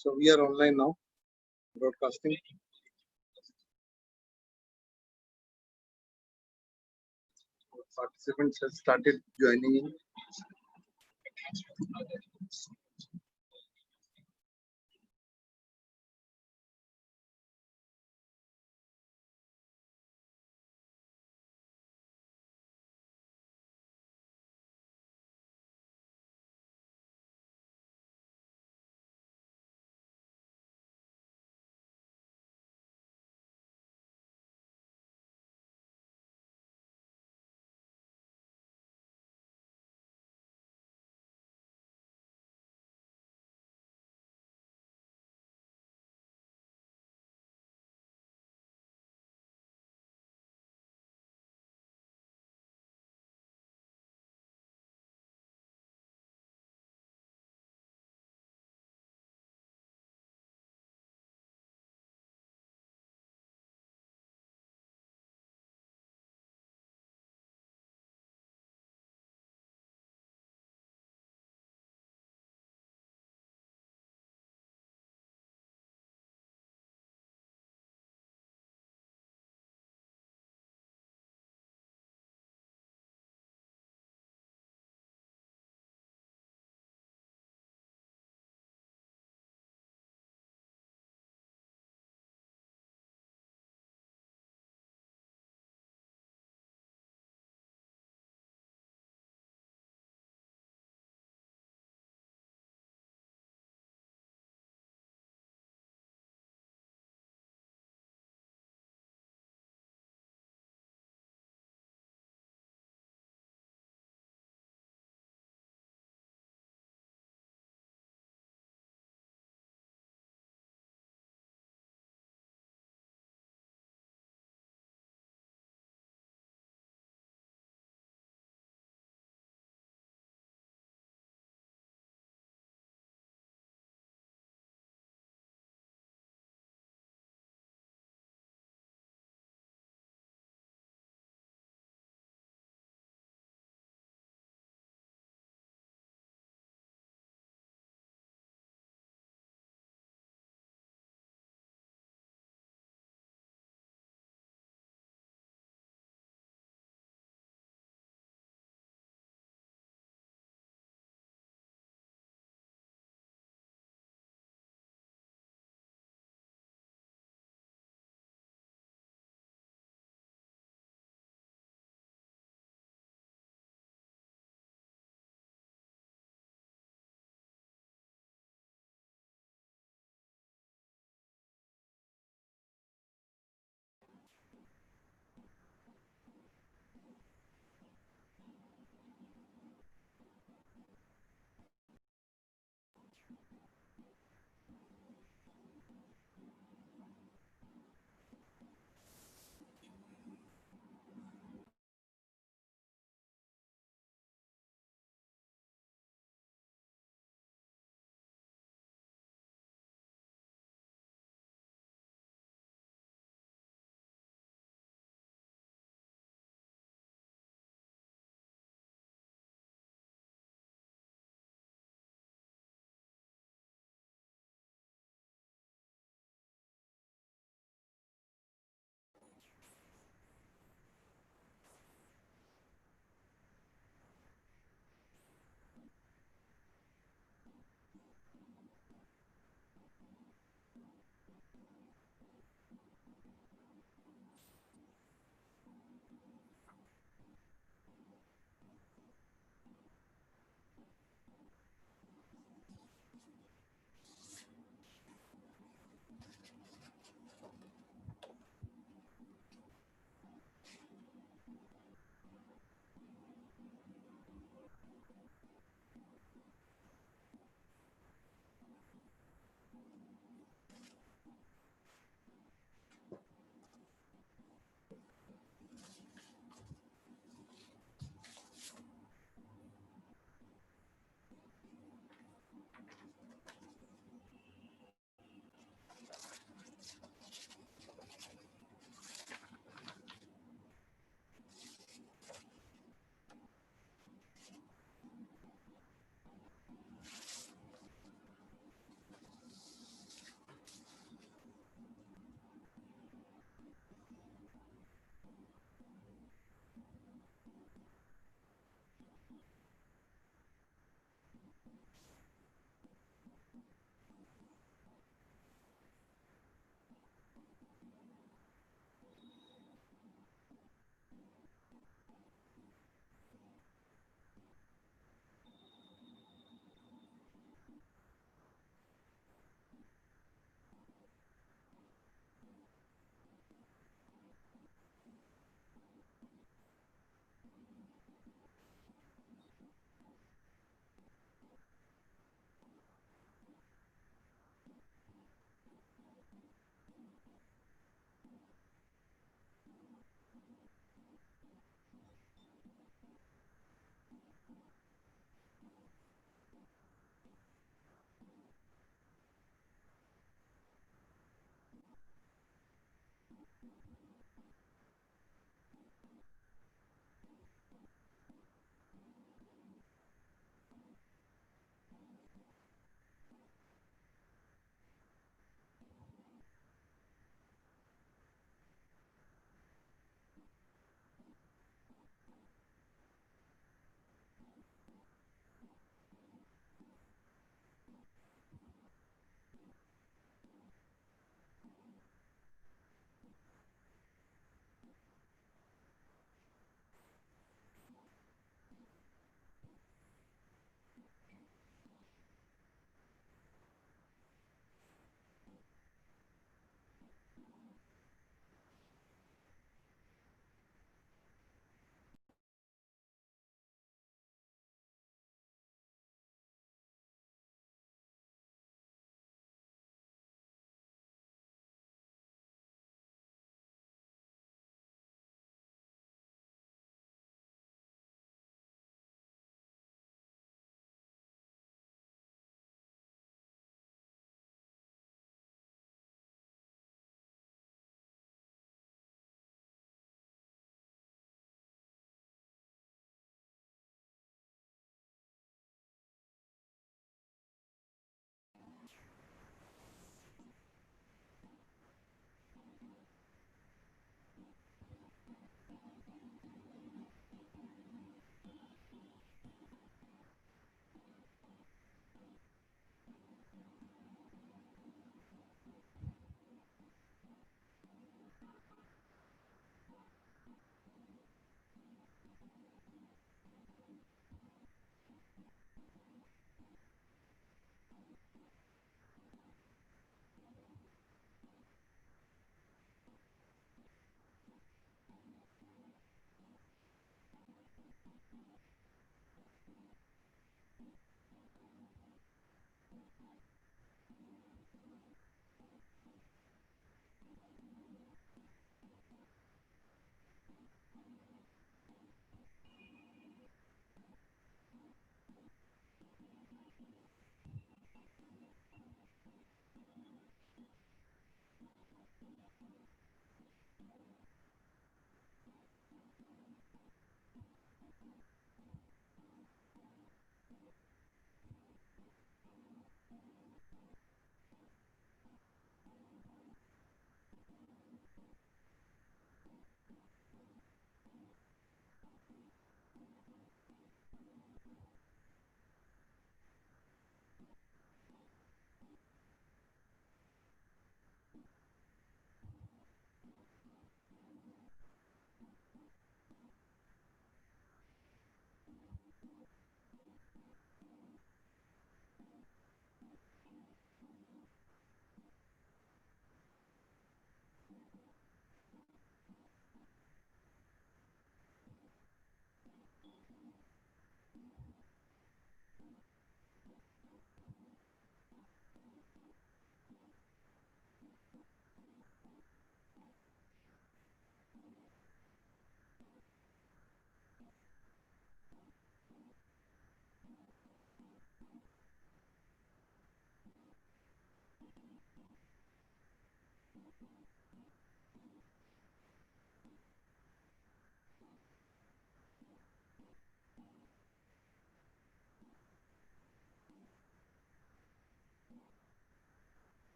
So we are online now, broadcasting. Participants have started joining in.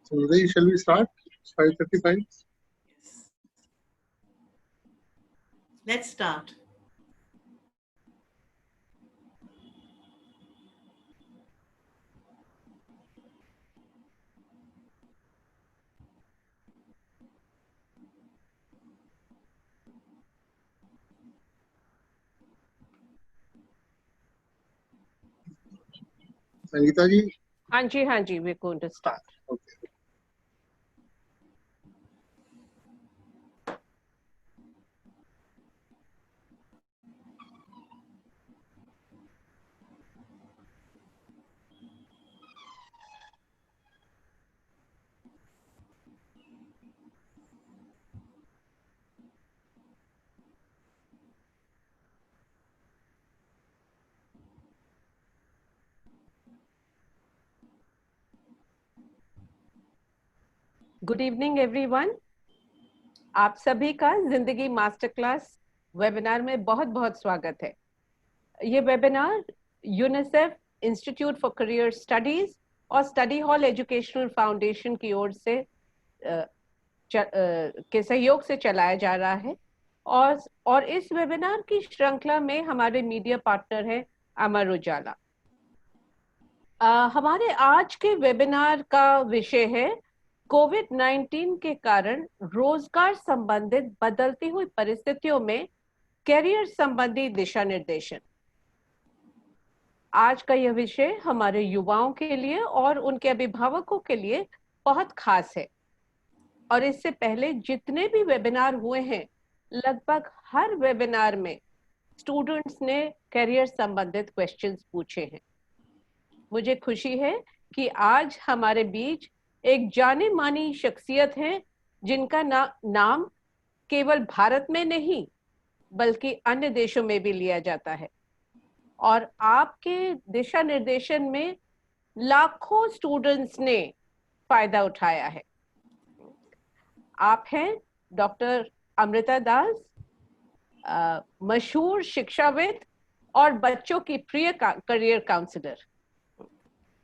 So, Uday, shall we start? 5:35. Yes. Let's start. Sangeeta ji. हाँ जी, we're going to start. Okay. Good evening everyone. आप सभी का जिंदगी master class webinar में बहुत बहुत स्वागत है। ये webinar UNICEF institute for career studies और स्टडी हॉल एजुकेशनल फाउंडेशन की ओर से के सहयोग से चलाया जा रहा है और इस वेबिनार की श्रृंखला में हमारे मीडिया पार्टनर है अमर उजाला। हमारे आज के वेबिनार का विषय है कोविड-19 के कारण रोजगार संबंधित बदलती हुई परिस्थितियों में कैरियर संबंधी दिशा निर्देशन। आज का यह विषय हमारे युवाओं के लिए और उनके अभिभावकों के लिए बहुत खास है और इससे पहले जितने भी वेबिनार हुए हैं लगभग हर वेबिनार में स्टूडेंट्स ने कैरियर संबंधित क्वेश्चंस पूछे हैं। मुझे खुशी है कि आज हमारे बीच एक जाने मानी शख्सियत है जिनका नाम केवल भारत में नहीं बल्कि अन्य देशों में भी लिया जाता है और आपके दिशा निर्देशन में लाखों स्टूडेंट्स ने फायदा उठाया है। आप हैं डॉक्टर अमृता दास, मशहूर शिक्षाविद और बच्चों की प्रिय करियर काउंसलर।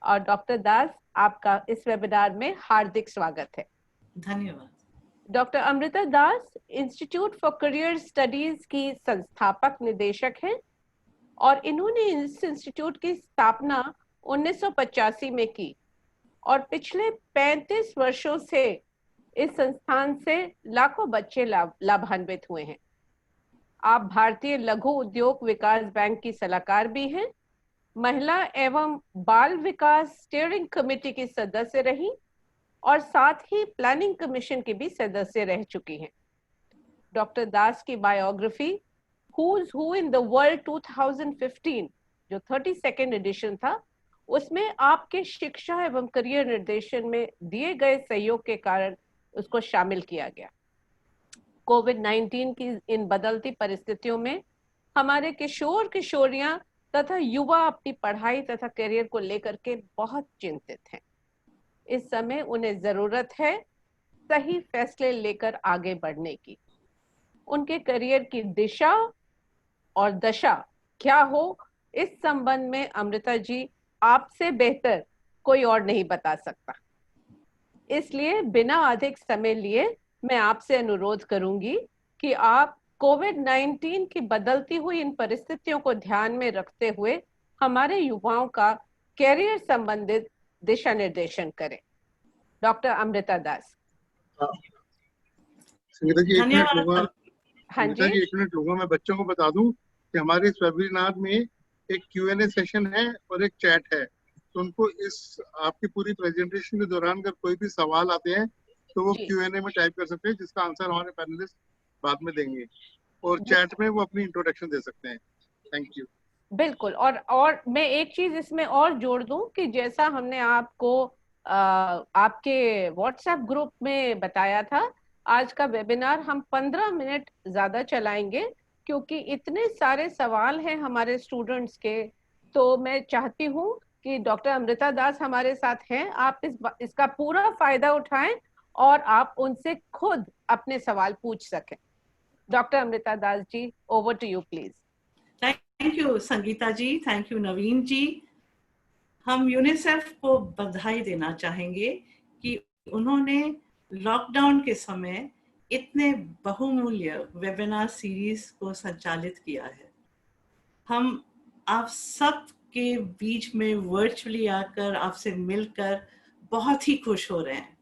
और डॉक्टर दास, आपका इस वेबिनार में हार्दिक स्वागत है। धन्यवाद। Doctor Amrita Das institute for career studies की संस्थापक निदेशक हैं और इन्होंने इस इंस्टीट्यूट की स्थापना 1985 में की और पिछले 35 वर्षों से इस संस्थान से लाखों बच्चे लाभान्वित हुए हैं। आप भारतीय लघु उद्योग विकास बैंक की सलाहकार भी हैं, महिला एवं बाल विकास स्टीयरिंग कमेटी की सदस्य रही और साथ ही प्लानिंग कमीशन की भी सदस्य रह चुकी हैं। डॉक्टर दास की biography Who's Who in the World 2015 जो 32nd एडिशन था, उसमें आपके शिक्षा एवं करियर निर्देशन में दिए गए सहयोग के कारण उसको शामिल किया गया। कोविड-19 की इन बदलती परिस्थितियों में हमारे किशोर किशोरियां तथा युवा अपनी पढ़ाई तथा करियर को लेकर के बहुत चिंतित हैं। इस समय उन्हें जरूरत है सही फैसले लेकर आगे बढ़ने की। उनके करियर की दिशा और दशा क्या हो, इस संबंध में अमृता जी आपसे बेहतर कोई और नहीं बता सकता। इसलिए बिना अधिक समय लिए मैं आपसे अनुरोध करूंगी कि आप कोविड-19 की बदलती हुई इन परिस्थितियों को ध्यान में रखते हुए हमारे युवाओं का कैरियर संबंधित दिशा निर्देशन करें। डॉक्टर अमृता दास। संगीता जी, एक मिनट धन्यवाद। लूंगा। हाँ संगीता जी, जी, एक मिनट लूंगा। मैं बच्चों को बता दूं कि हमारे इस वेबिनार में एक Q&A सेशन है और एक चैट है, तो उनको इस आपकी पूरी प्रेजेंटेशन के दौरान अगर कोई भी सवाल आते हैं तो वो जी। Q&A में टाइप कर सकते हैं, जिसका आंसर हमारे पैनलिस्ट बाद में देंगे, और चैट में वो अपनी इंट्रोडक्शन दे सकते हैं। Thank you. बिल्कुल। और मैं एक चीज इसमें और जोड़ दूं कि जैसा हमने आपको आपके व्हाट्सएप ग्रुप में बताया था, आज का वेबिनार हम 15 मिनट ज्यादा चलाएंगे क्योंकि इतने सारे सवाल हैं हमारे स्टूडेंट्स के। तो मैं चाहती हूँ कि डॉक्टर अमृता दास हमारे साथ हैं, आप इसका पूरा फायदा उठाएं और आप उनसे खुद अपने सवाल पूछ सकें। Doctor Amrita Das ji, over to you please. Thank you Sangeeta ji, thank you Naveen ji. हम यूनिसेफ को बधाई देना चाहेंगे कि उन्होंने लॉकडाउन के समय इतने बहुमूल्य वेबिनार सीरीज को संचालित किया है। हम आप सब के बीच में वर्चुअली आकर आपसे मिलकर बहुत ही खुश हो रहे हैं,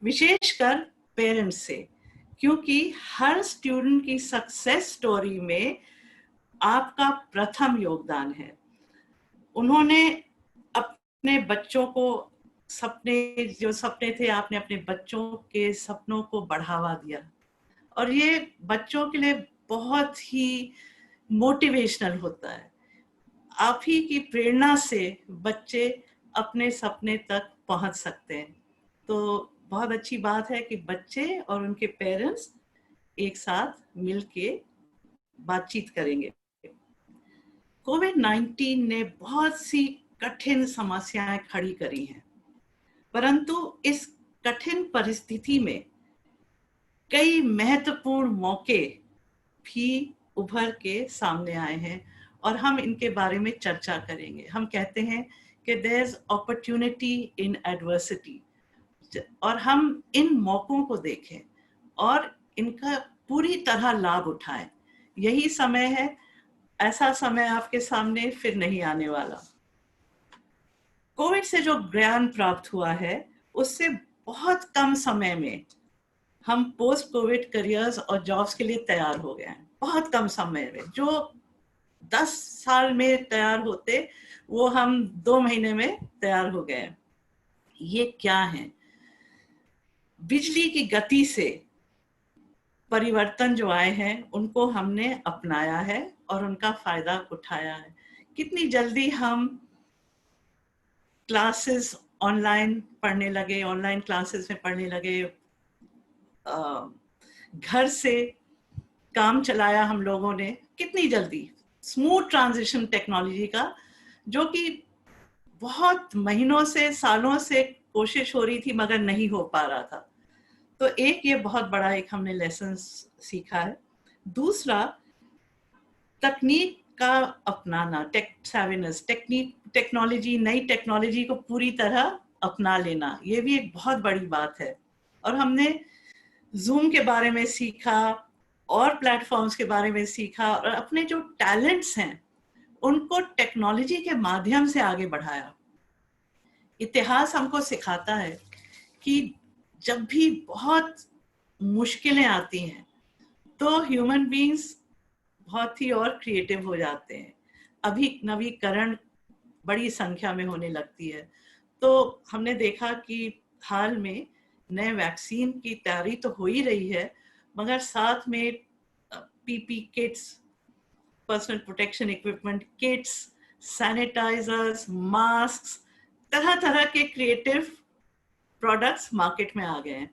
विशेषकर पेरेंट्स से, क्योंकि हर स्टूडेंट की सक्सेस स्टोरी में आपका प्रथम योगदान है। उन्होंने अपने बच्चों को जो सपने थे, आपने अपने बच्चों के सपनों को बढ़ावा दिया और ये बच्चों के लिए बहुत ही मोटिवेशनल होता है। आप ही की प्रेरणा से बच्चे अपने सपने तक पहुंच सकते हैं। तो बहुत अच्छी बात है कि बच्चे और उनके पेरेंट्स एक साथ मिलके बातचीत करेंगे। कोविड-19 ने बहुत सी कठिन समस्याएं खड़ी करी हैं, परंतु इस कठिन परिस्थिति में कई महत्वपूर्ण मौके भी उभर के सामने आए हैं और हम इनके बारे में चर्चा करेंगे। हम कहते हैं कि there is opportunity in adversity, और हम इन मौकों को देखें और इनका पूरी तरह लाभ उठाएं। यही समय है, ऐसा समय आपके सामने फिर नहीं आने वाला। कोविड से जो ज्ञान प्राप्त हुआ है उससे बहुत कम समय में हम पोस्ट कोविड करियर्स और जॉब्स के लिए तैयार हो गए हैं। बहुत कम समय में, जो 10 साल में तैयार होते वो हम 2 महीने में तैयार हो गए। ये क्या है? बिजली की गति से परिवर्तन जो आए हैं उनको हमने अपनाया है और उनका फायदा उठाया है। कितनी जल्दी हम क्लासेस ऑनलाइन पढ़ने लगे, ऑनलाइन क्लासेस में पढ़ने लगे, घर से काम चलाया हम लोगों ने कितनी जल्दी। स्मूथ ट्रांजिशन टेक्नोलॉजी का, जो कि बहुत महीनों से सालों से कोशिश हो रही थी मगर नहीं हो पा रहा था। तो एक ये बहुत बड़ा एक हमने लेसन सीखा है। दूसरा, तकनीक का अपनाना, टेक सैविनेस, टेक्नोलॉजी, नई टेक्नोलॉजी को पूरी तरह अपना लेना, ये भी एक बहुत बड़ी बात है। और हमने जूम के बारे में सीखा और प्लेटफॉर्म्स के बारे में सीखा, और अपने जो टैलेंट्स हैं उनको टेक्नोलॉजी के माध्यम से आगे बढ़ाया। इतिहास हमको सिखाता है कि जब भी बहुत मुश्किलें आती हैं तो ह्यूमन बीइंग्स बहुत ही और क्रिएटिव हो जाते हैं, अभी नवीकरण बड़ी संख्या में होने लगती है। तो हमने देखा कि हाल में नए वैक्सीन की तैयारी तो हो ही रही है, मगर साथ में PP kits, personal protection equipment kits, sanitisers, mask, तरह तरह के क्रिएटिव प्रोडक्ट्स मार्केट में आ गए हैं।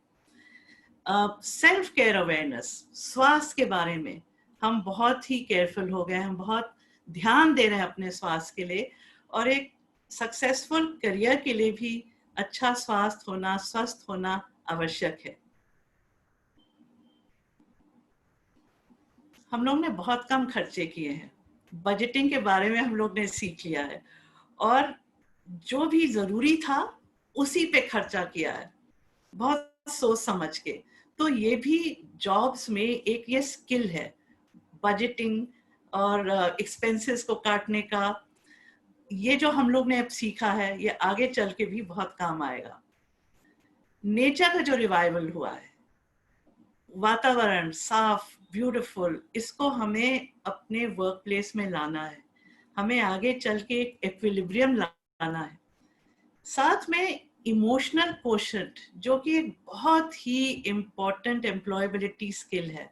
सेल्फ केयर अवेयरनेस, स्वास्थ्य के बारे में हम बहुत ही केयरफुल हो गए हैं, हम बहुत ध्यान दे रहे हैं अपने स्वास्थ्य के लिए, और एक सक्सेसफुल करियर के लिए भी अच्छा स्वास्थ्य होना, स्वस्थ होना आवश्यक है। हम लोग ने बहुत कम खर्चे किए हैं, बजटिंग के बारे में हम लोग ने सीख लिया है, और जो भी जरूरी था उसी पे खर्चा किया है, बहुत सोच समझ के। तो ये भी जॉब्स में एक ये स्किल है, बजटिंग और एक्सपेंसेस को काटने का। ये जो हम लोग ने अब सीखा है ये आगे चल के भी बहुत काम आएगा। नेचर का जो रिवाइवल हुआ है, वातावरण साफ, ब्यूटीफुल, इसको हमें अपने वर्क प्लेस में लाना है, हमें आगे चल के एक इक्विलिब्रियम लाना है। साथ में इमोशनल कोशेंट, जो कि एक बहुत ही इम्पोर्टेंट एम्प्लॉयबिलिटी स्किल है,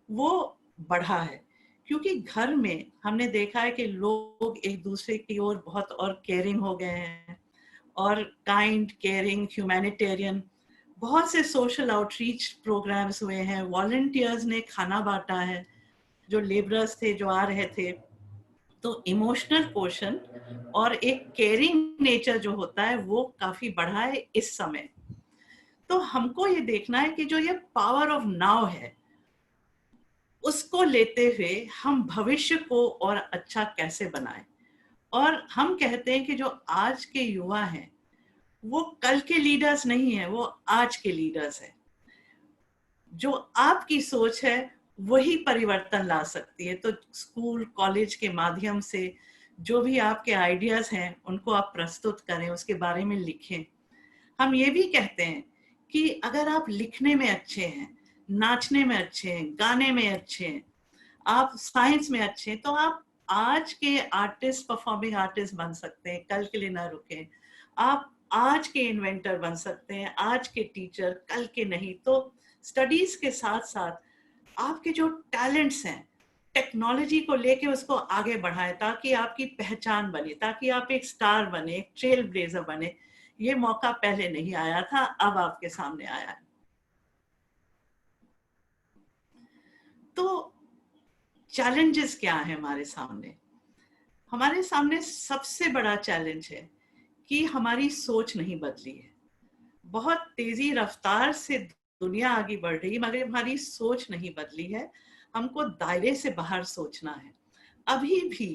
वो बढ़ा है। क्योंकि घर में हमने देखा है कि लोग एक दूसरे की ओर बहुत और केयरिंग हो गए हैं, और काइंड, केयरिंग, ह्यूमैनिटेरियन, बहुत से सोशल आउटरीच प्रोग्राम्स हुए हैं, वॉलंटियर्स ने खाना बांटा है जो लेबरर्स थे जो आ रहे थे। तो इमोशनल क्वोशंट और एक केयरिंग नेचर जो होता है वो काफी बढ़ा है इस समय। तो हमको ये देखना है कि जो ये पावर ऑफ नाउ है उसको लेते हुए हम भविष्य को और अच्छा कैसे बनाएं। और हम कहते हैं कि जो आज के युवा हैं वो कल के लीडर्स नहीं है, वो आज के लीडर्स है। जो आपकी सोच है वही परिवर्तन ला सकती है। तो स्कूल कॉलेज के माध्यम से जो भी आपके आइडियाज हैं उनको आप प्रस्तुत करें, उसके बारे में लिखें। हम ये भी कहते हैं कि अगर आप लिखने में अच्छे हैं, नाचने में अच्छे हैं, गाने में अच्छे हैं, आप साइंस में अच्छे हैं, तो आप आज के आर्टिस्ट, परफॉर्मिंग आर्टिस्ट बन सकते हैं, कल के लिए ना रुकें। आप आज के इन्वेंटर बन सकते हैं, आज के टीचर, कल के नहीं। तो स्टडीज के साथ साथ आपके जो टैलेंट्स हैं टेक्नोलॉजी को लेके उसको आगे बढ़ाएं, ताकि आपकी पहचान बने, ताकि आप एक स्टार बने, एक ट्रेल ब्लेजर बने। ये मौका पहले नहीं आया था, अब आपके सामने आया है। तो चैलेंजेस क्या है हमारे सामने? हमारे सामने सबसे बड़ा चैलेंज है कि हमारी सोच नहीं बदली है। बहुत तेजी रफ्तार से दुनिया आगे बढ़ रही है मगर हमारी सोच नहीं बदली है। हमको दायरे से बाहर सोचना है। अभी भी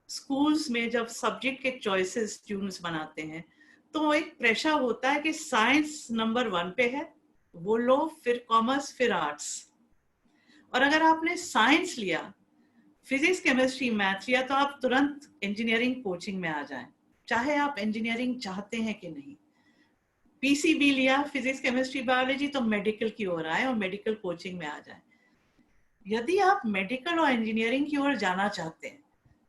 स्कूल्स में जब सब्जेक्ट के चॉइसेस स्टूडेंट्स बनाते हैं तो एक प्रेशर होता है कि साइंस नंबर 1 पे है, वो लो, फिर कॉमर्स, फिर आर्ट्स। और अगर आपने साइंस लिया, फिजिक्स, केमिस्ट्री, मैथ लिया, तो आप तुरंत इंजीनियरिंग कोचिंग में आ जाएं, चाहे आप इंजीनियरिंग चाहते हैं कि नहीं। पीसीबी लिया, फिजिक्स, केमिस्ट्री, बायोलॉजी, तो मेडिकल की ओर आए और मेडिकल कोचिंग में आ जाएं। यदि आप मेडिकल और इंजीनियरिंग की ओर जाना चाहते हैं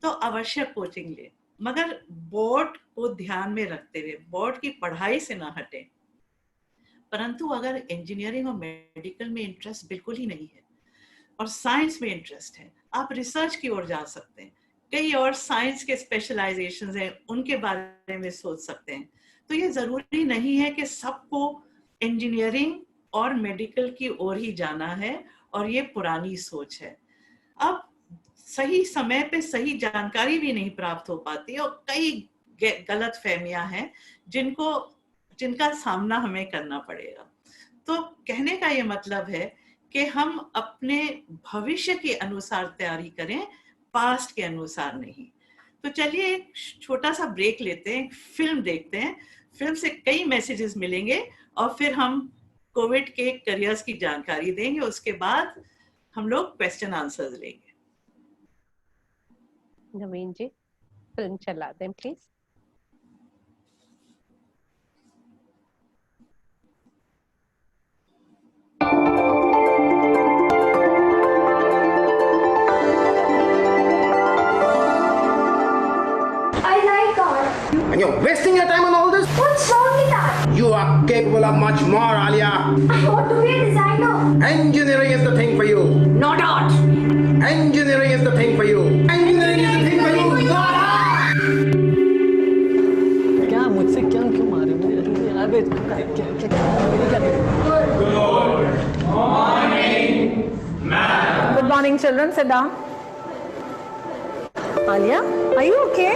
तो आवश्यक कोचिंग ले, मगर बोर्ड को ध्यान में रखते हुए, बोर्ड की पढ़ाई से ना हटे। परंतु अगर इंजीनियरिंग और मेडिकल में इंटरेस्ट बिल्कुल ही नहीं है और साइंस में इंटरेस्ट है, आप रिसर्च की ओर जा सकते हैं। कई और साइंस के स्पेशलाइजेशंस हैं, उनके बारे में सोच सकते हैं। तो ये जरूरी नहीं है कि सबको इंजीनियरिंग और मेडिकल की ओर ही जाना है, और ये पुरानी सोच है। अब सही समय पे सही जानकारी भी नहीं प्राप्त हो पाती और कई गलत फहमियां हैं जिनका सामना हमें करना पड़ेगा। तो कहने का ये मतलब है कि हम अपने भविष्य के अनुसार तैयारी करें, पास्ट के अनुसार नहीं। तो चलिए एक छोटा सा ब्रेक लेते हैं, फिल्म देखते हैं, फिल्म से कई मैसेजेस मिलेंगे और फिर हम कोविड के करियर्स की जानकारी देंगे। उसके बाद हम लोग क्वेश्चन आंसर्स लेंगे। नवीन जी फिल्म चला दें please. And you're wasting your time on all this? What's wrong with that? You are capable of much more, Alia. I want to be a designer. Engineering is the thing for you. Not art. Engineering is the thing for you. Engineering is the thing for you. Not art. क्या मुझसे क्यों मारे मुझे? Good morning, children. Sit down. Alia, are you okay?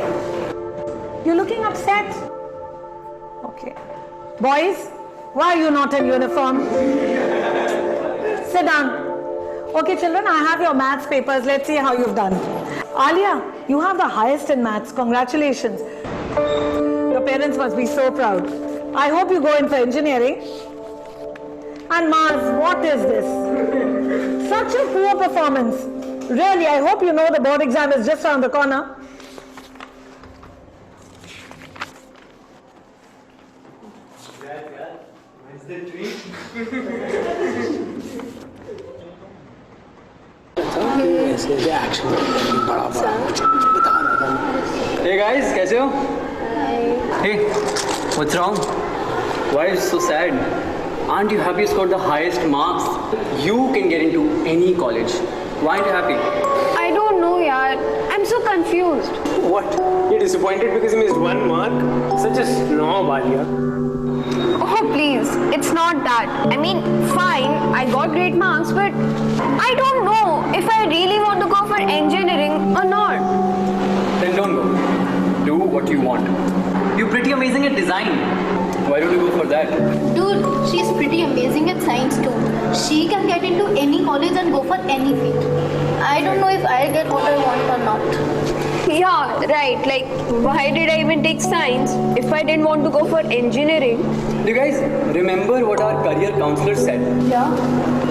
You're looking upset. Okay. Boys, why are you not in uniform? Sit down. Okay, children, I have your maths papers. Let's see how you've done. Alia, you have the highest in maths. Congratulations. Your parents must be so proud. I hope you go in for engineering. And Mars, what is this? Such a poor performance. Really, I hope you know the board exam is just around the corner. Hey guys, कैसे हो? Hey, what's wrong? Why are you so sad? Aren't you happy you scored the highest marks? You can get into any college. Why aren't you happy? I don't know, yaar. I'm so confused. What? You're disappointed because you missed 1 mark? Such a snob, Alia. Oh, please. It's not that. I mean, fine, I got great marks, but I don't know if I really want to go for engineering or not. Then don't go. Do what you want. You're pretty amazing at design. Why don't you go for that? Dude, she's pretty amazing at science too. She can get into any college and go for any field. I don't know if I'll get what I want or not. Yeah, right. Like, why did I even take science if I didn't want to go for engineering? Do you guys remember what our career counselor said? Yeah,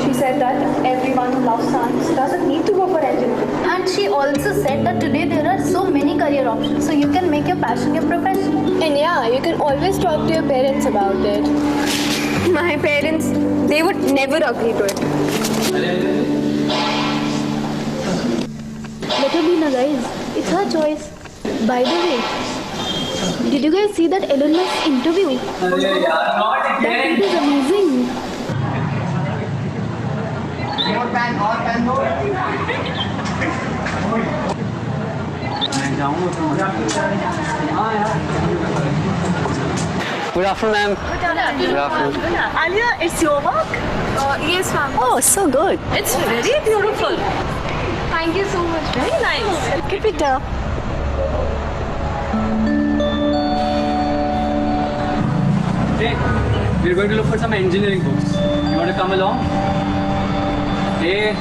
she said that everyone who loves science doesn't need to go for engineering. And she also said that today there are so many career options, so you can make your passion your profession. And yeah, you can always talk to your parents about it. My parents, they would never agree to it. Let her be, na guys. It's her choice. By the way, did you guys see that Elon Musk interview? That it is amazing. Good afternoon, ma'am. Good afternoon. Alia, it's your work? Yes, ma'am. Oh, so good. It's very beautiful. Thank you so much. Very nice. Keep it up. Hey, we're going to look for some engineering books. You want to come along? Hey.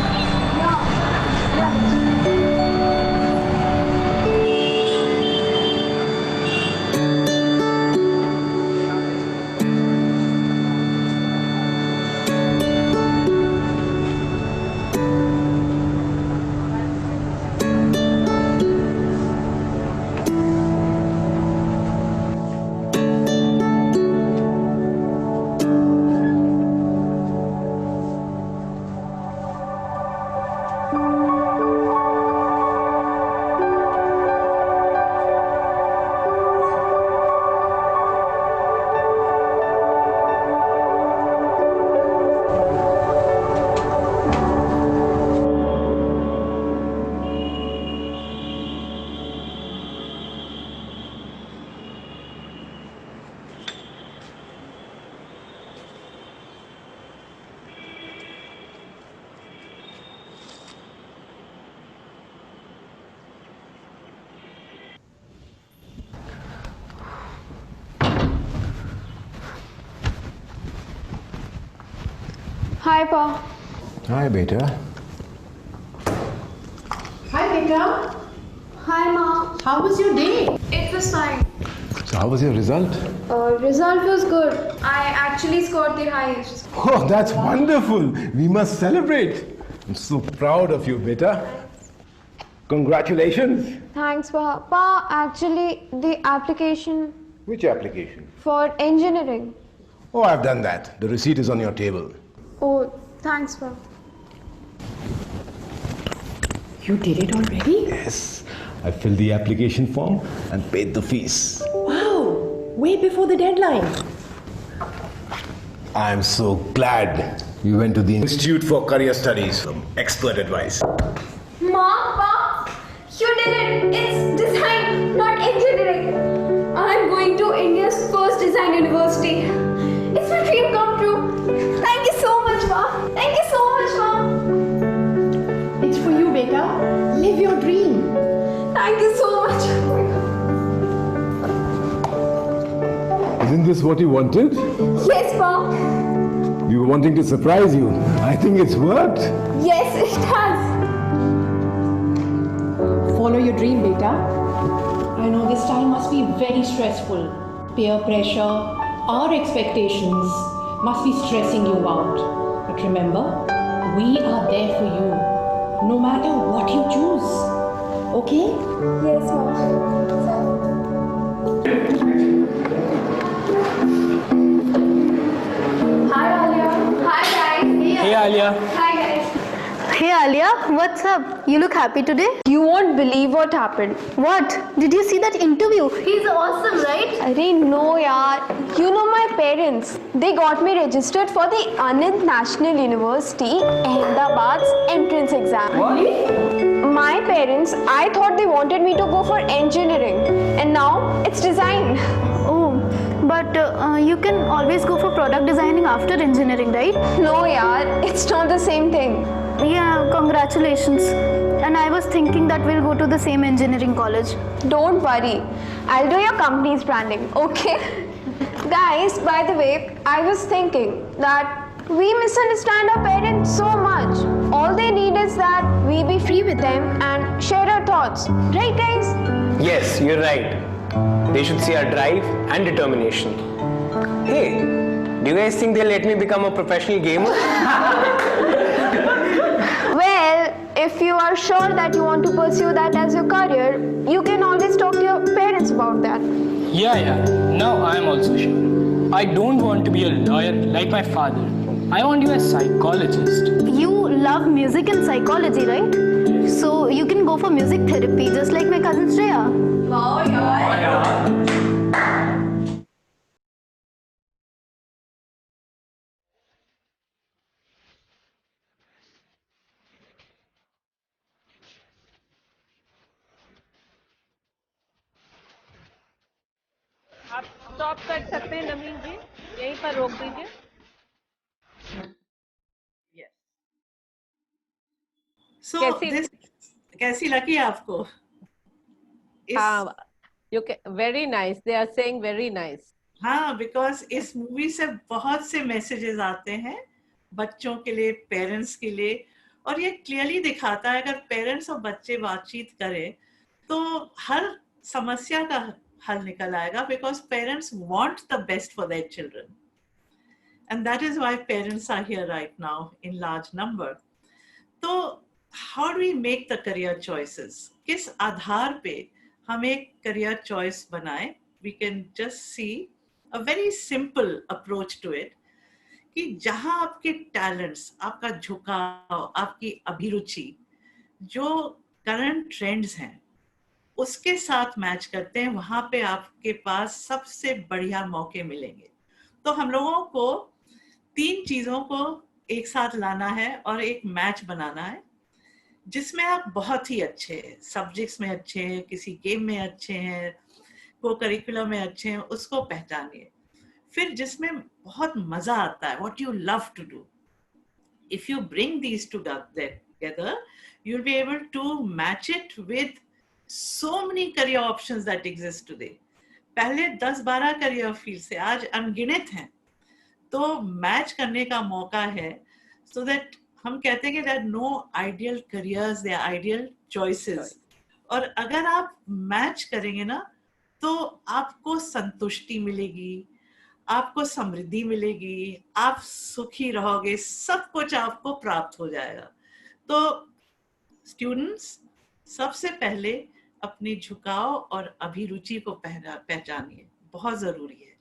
Hi, Pa. Hi, beta. Hi, beta. Hi, Ma. How was your day? It was fine. So how was your result? Result was good. I actually scored the highest. Oh, that's wonderful. We must celebrate. I'm so proud of you, beta. Congratulations. Thanks, Pa. Pa, actually, the application Which application? for engineering. Oh, I've done that. The receipt is on your table. Oh, thanks, Pa. You did it already? Yes. I filled the application form and paid the fees. Wow, way before the deadline. I'm so glad you went to the Institute for Career Studies for expert advice. Mom, Pa, you did it. It's design, not engineering. I'm going to India's first design university. It's my dream come true. Thank you so much, Pa. Thank you so much, Mom. It's for you, beta. Live your dream. Thank you so much. Isn't this what you wanted? Yes, Pa. We were wanting to surprise you. I think it's worked. Yes, it has. Follow your dream, beta. I know this time must be very stressful. Peer pressure, our expectations must be stressing you out. But remember, we are there for you, no matter what you choose. Okay? Yes, Mom. Hi, Alia. Hi, guys. Hey Alia. Hi, guys. Hey Alia, what's up? You look happy today? You won't believe what happened. What? Did you see that interview? He's awesome, right? Arey no, yaar. You know my parents. They got me registered for the Anand National University, Ahmedabad's entrance exam. What? My parents, I thought they wanted me to go for engineering, and now it's design. Oh, but you can always go for product designing after engineering, right? No, yaar. It's not the same thing. Yeah, congratulations. And I was thinking that we'll go to the same engineering college. Don't worry. I'll do your company's branding, okay? Guys, by the way, I was thinking that we misunderstand our parents so much. All they need is that we be free with them and share our thoughts. Right, guys? Yes, you're right. They should see our drive and determination. Hey, do you guys think they'll let me become a professional gamer? Well, if you are sure that you want to pursue that as your career, you can always talk to your parents about that. Yeah. Now I am also sure. I don't want to be a lawyer like my father. I want to be a psychologist. You love music and psychology, right? So you can go for music therapy just like my cousin Shreya. Wow, yeah. आप stop कर सकते हैं नवीन जी, यहीं पर रोक दीजिए. Yes. So कैसी- this कैसी लगी आपको? you can, very nice. They are saying very nice. हाँ, because इस मूवी से बहुत से मैसेजेस आते हैं बच्चों के लिए, पेरेंट्स के लिए, और ये क्लियरली दिखाता है अगर पेरेंट्स और बच्चे बातचीत करें तो हर समस्या का हल निकल आएगा, because parents want the best for their children, and that is why parents are here right now in large number. तो how do we make the career choices? किस आधार पे हम एक करियर चॉइस बनाएं? We can just see a very simple approach to it कि जहां आपके टैलेंट्स, आपका झुकाव, आपकी अभिरुचि जो करंट ट्रेंड्स हैं उसके साथ मैच करते हैं, वहां पे आपके पास सबसे बढ़िया मौके मिलेंगे. तो हम लोगों को 3 चीजों को एक साथ लाना है और एक मैच बनाना है जिसमें आप बहुत ही अच्छे हैं, सब्जेक्ट्स में अच्छे हैं, किसी गेम में अच्छे हैं, को करिकुलम में अच्छे हैं, उसको पहचानिए. फिर जिसमें बहुत मजा आता है, what you love to do, if you bring these two together, you'll be able to match it with so many career options that exist today. पहले 10-12 करियर फील्ड से आज अनगिनत हैं, तो मैच करने का मौका है. so that हम कहते हैं कि there are no ideal careers, there are ideal choices. और अगर आप मैच करेंगे ना तो आपको संतुष्टि मिलेगी, आपको समृद्धि मिलेगी, आप सुखी रहोगे, सब कुछ आपको प्राप्त हो जाएगा। तो स्टूडेंट्स सबसे पहले अपनी झुकाव और अभिरुचि को पहचानिए, बहुत जरूरी है।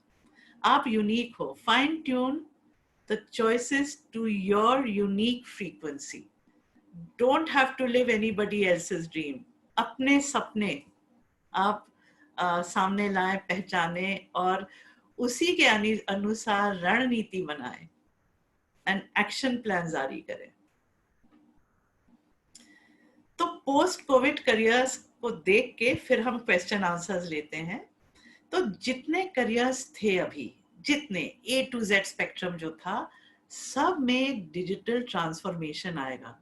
आप यूनिक हो, fine tune the choices to your unique frequency. Don't have to live anybody else's dream. अपने सपने आप सामने लाएं, पहचाने और उसी के अनुसार रणनीति बनाएं एंड एक्शन प्लान जारी करें। तो पोस्ट कोविड करियर्स को देख के फिर हम क्वेश्चन आंसर्स लेते हैं। तो जितने करियर्स थे अभी, जितने A to Z स्पेक्ट्रम जो था, सब में डिजिटल ट्रांसफॉर्मेशन आएगा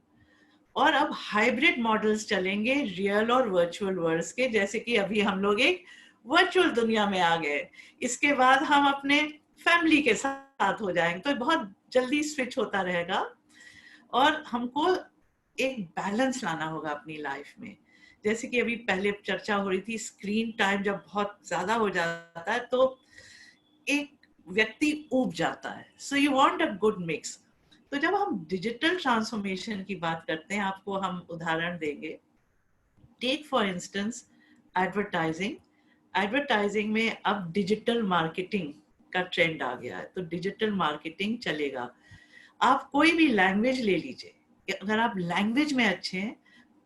और अब हाइब्रिड मॉडल्स चलेंगे रियल और वर्चुअल वर्ल्ड्स के, जैसे कि अभी हम लोग एक वर्चुअल दुनिया में आ गए, इसके बाद हम अपने फैमिली के साथ हो जाएंगे। तो बहुत जल्दी स्विच होता रहेगा और हमको एक बैलेंस लाना होगा अपनी लाइफ में। जैसे कि अभी पहले चर्चा हो रही थी, स्क्रीन टाइम जब बहुत ज्यादा हो जाता है तो एक व्यक्ति ऊब जाता है। So you want a good mix. तो जब हम डिजिटल ट्रांसफॉर्मेशन की बात करते हैं, आपको हम उदाहरण देंगे। Take for instance advertising. Advertising में अब डिजिटल मार्केटिंग का ट्रेंड आ गया है, तो डिजिटल मार्केटिंग चलेगा। आप कोई भी लैंग्वेज ले लीजिए, अगर आप लैंग्वेज में अच्छे हैं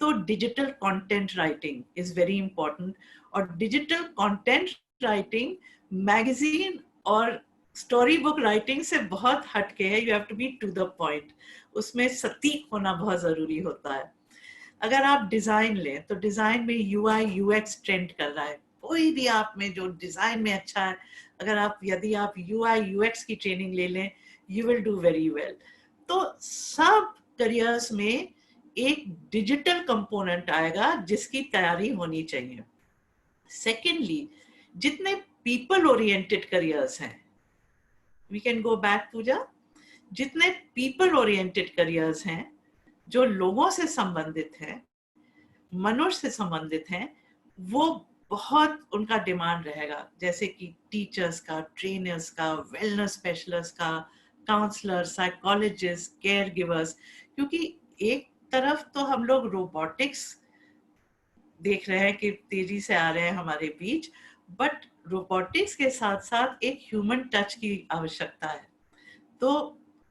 तो digital content writing is very important. और डिजिटल कंटेंट राइटिंग मैगजीन और स्टोरी बुक राइटिंग से बहुत हटके है। You have to be to the point, उसमें सटीक होना बहुत जरूरी होता है। अगर आप डिजाइन लें तो डिजाइन में UI UX ट्रेंड कर रहा है। कोई भी आप में जो डिजाइन में अच्छा है, अगर आप यदि आप UI UX की ट्रेनिंग ले लें, you will do very well. तो सब करियर्स में एक डिजिटल कंपोनेंट आएगा जिसकी तैयारी होनी चाहिए। सेकेंडली, जितने पीपल ओरिएंटेड करियर्स हैं, वी कैन गो बैक पूजा, जितने पीपल ओरिएंटेड करियर्स हैं जो लोगों से संबंधित हैं, मनुष्य से संबंधित हैं, वो बहुत उनका डिमांड रहेगा। जैसे कि टीचर्स का, ट्रेनर्स का, वेलनेस स्पेशलिस्ट का, काउंसलर, साइकोलॉजिस्ट, केयर गिवर्स। क्योंकि एक तरफ तो हम लोग रोबोटिक्स देख रहे हैं कि तेजी से आ रहे हैं हमारे बीच, बट रोबोटिक्स के साथ साथ एक ह्यूमन टच की आवश्यकता है। तो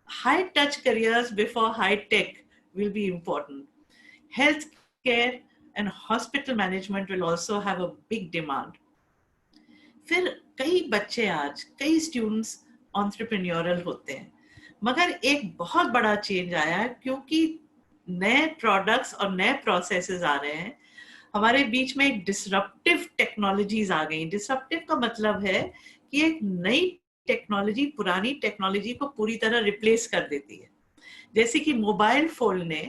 high touch careers before high tech will be important. Healthcare and hospital management will also have a big demand. फिर कई बच्चे आज, कई स्टूडेंट्स एंटरप्रेन्योरल होते हैं, मगर एक बहुत बड़ा चेंज आया है क्योंकि नए प्रोडक्ट्स और नए प्रोसेसेस आ रहे हैं। हमारे बीच में एक डिसरप्टिव टेक्नोलॉजीज आ गई। डिसरप्टिव का मतलब है कि एक नई टेक्नोलॉजी पुरानी टेक्नोलॉजी को पूरी तरह रिप्लेस कर देती है। जैसे कि मोबाइल फोन ने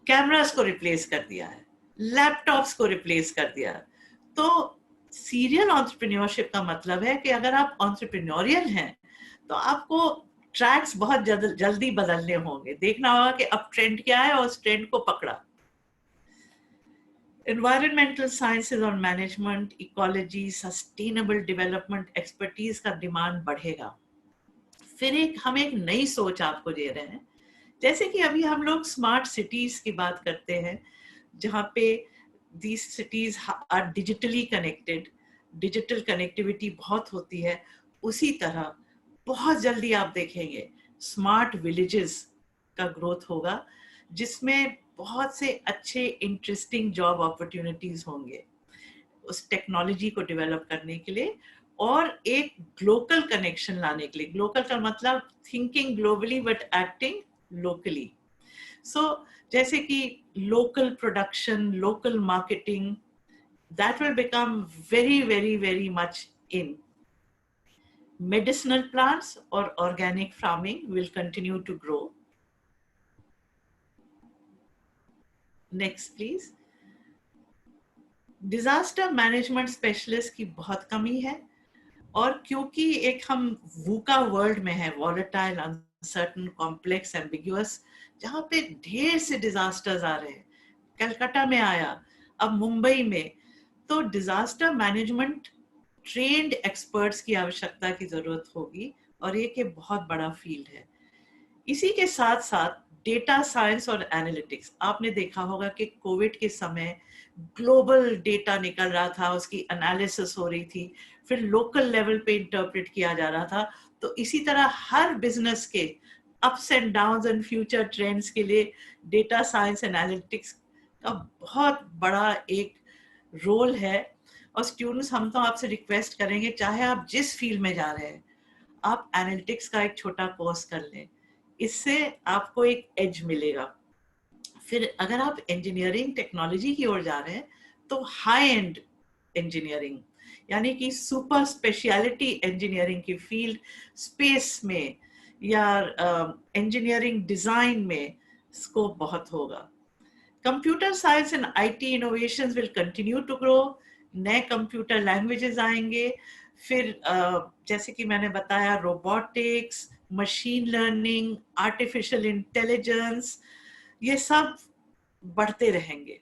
कैमरास को रिप्लेस कर दिया है, लैपटॉप्स को रिप्लेस कर दिया है। तो सीरियल एंटरप्रेन्योरशिप का मतलब है कि अगर आप एंटरप्रेन्योरियल हैं तो आपको ट्रैक्स बहुत जल्दी बदलने होंगे, देखना होगा कि अब ट्रेंड क्या है और उस ट्रेंड को पकड़ा। एनवायरमेंटल साइंसेज और management, ecology, sustainable development expertise का डिमांड बढ़ेगा। फिर हम एक नई सोच आपको दे रहे हैं। जैसे कि अभी हम लोग स्मार्ट सिटीज की बात करते हैं, जहाँ पे these cities are digitally connected, digital connectivity बहुत होती है। उसी तरह बहुत जल्दी आप देखेंगे स्मार्ट विलेजेस का ग्रोथ होगा, जिसमें बहुत से अच्छे इंटरेस्टिंग जॉब अपॉर्चुनिटीज होंगे उस टेक्नोलॉजी को डेवलप करने के लिए और एक ग्लोबल कनेक्शन लाने के लिए। ग्लोबल का मतलब thinking globally but acting locally. So जैसे कि local production, local marketing, that will become very, very, very much in. Medicinal plants or organic farming will continue to grow. Next, please. Disaster management specialist की बहुत कमी है और क्योंकि एक हम वूका वर्ल्ड में है, volatile, अनसर्टन, कॉम्प्लेक्स, एम्बिग्यूअस, जहाँ पे ढेर से डिजास्टर्स आ रहे हैं। कलकत्ता में आया, अब मुंबई में, तो डिजास्टर मैनेजमेंट ट्रेन्ड एक्सपर्ट्स की आवश्यकता की जरूरत होगी और एक बहुत बड़ा फील्ड है। इसी के साथ साथ डेटा साइंस और एनालिटिक्स, आपने देखा होगा कि कोविड के समय ग्लोबल डेटा निकल रहा था, उसकी एनालिसिस हो रही थी, फिर लोकल लेवल पे इंटरप्रेट किया जा रहा था। तो इसी तरह हर बिजनेस के ups and downs and future trends के लिए डेटा साइंस एनालिटिक्स का बहुत बड़ा एक रोल है। और स्टूडेंट्स, हम तो आपसे रिक्वेस्ट करेंगे, चाहे आप जिस फील्ड में जा रहे हैं, आप एनालिटिक्स का एक छोटा कोर्स कर लें, इससे आपको एक एज मिलेगा। फिर अगर आप इंजीनियरिंग टेक्नोलॉजी की ओर जा रहे हैं तो हाई एंड इंजीनियरिंग, यानी कि सुपर स्पेशलिटी इंजीनियरिंग की फील्ड, स्पेस में या इंजीनियरिंग डिजाइन में स्कोप बहुत होगा। Computer science and IT innovations will continue to grow, नए कंप्यूटर लैंग्वेजेस आएंगे, फिर जैसे कि मैंने बताया robotics, machine learning, artificial intelligence, ये सब बढ़ते रहेंगे।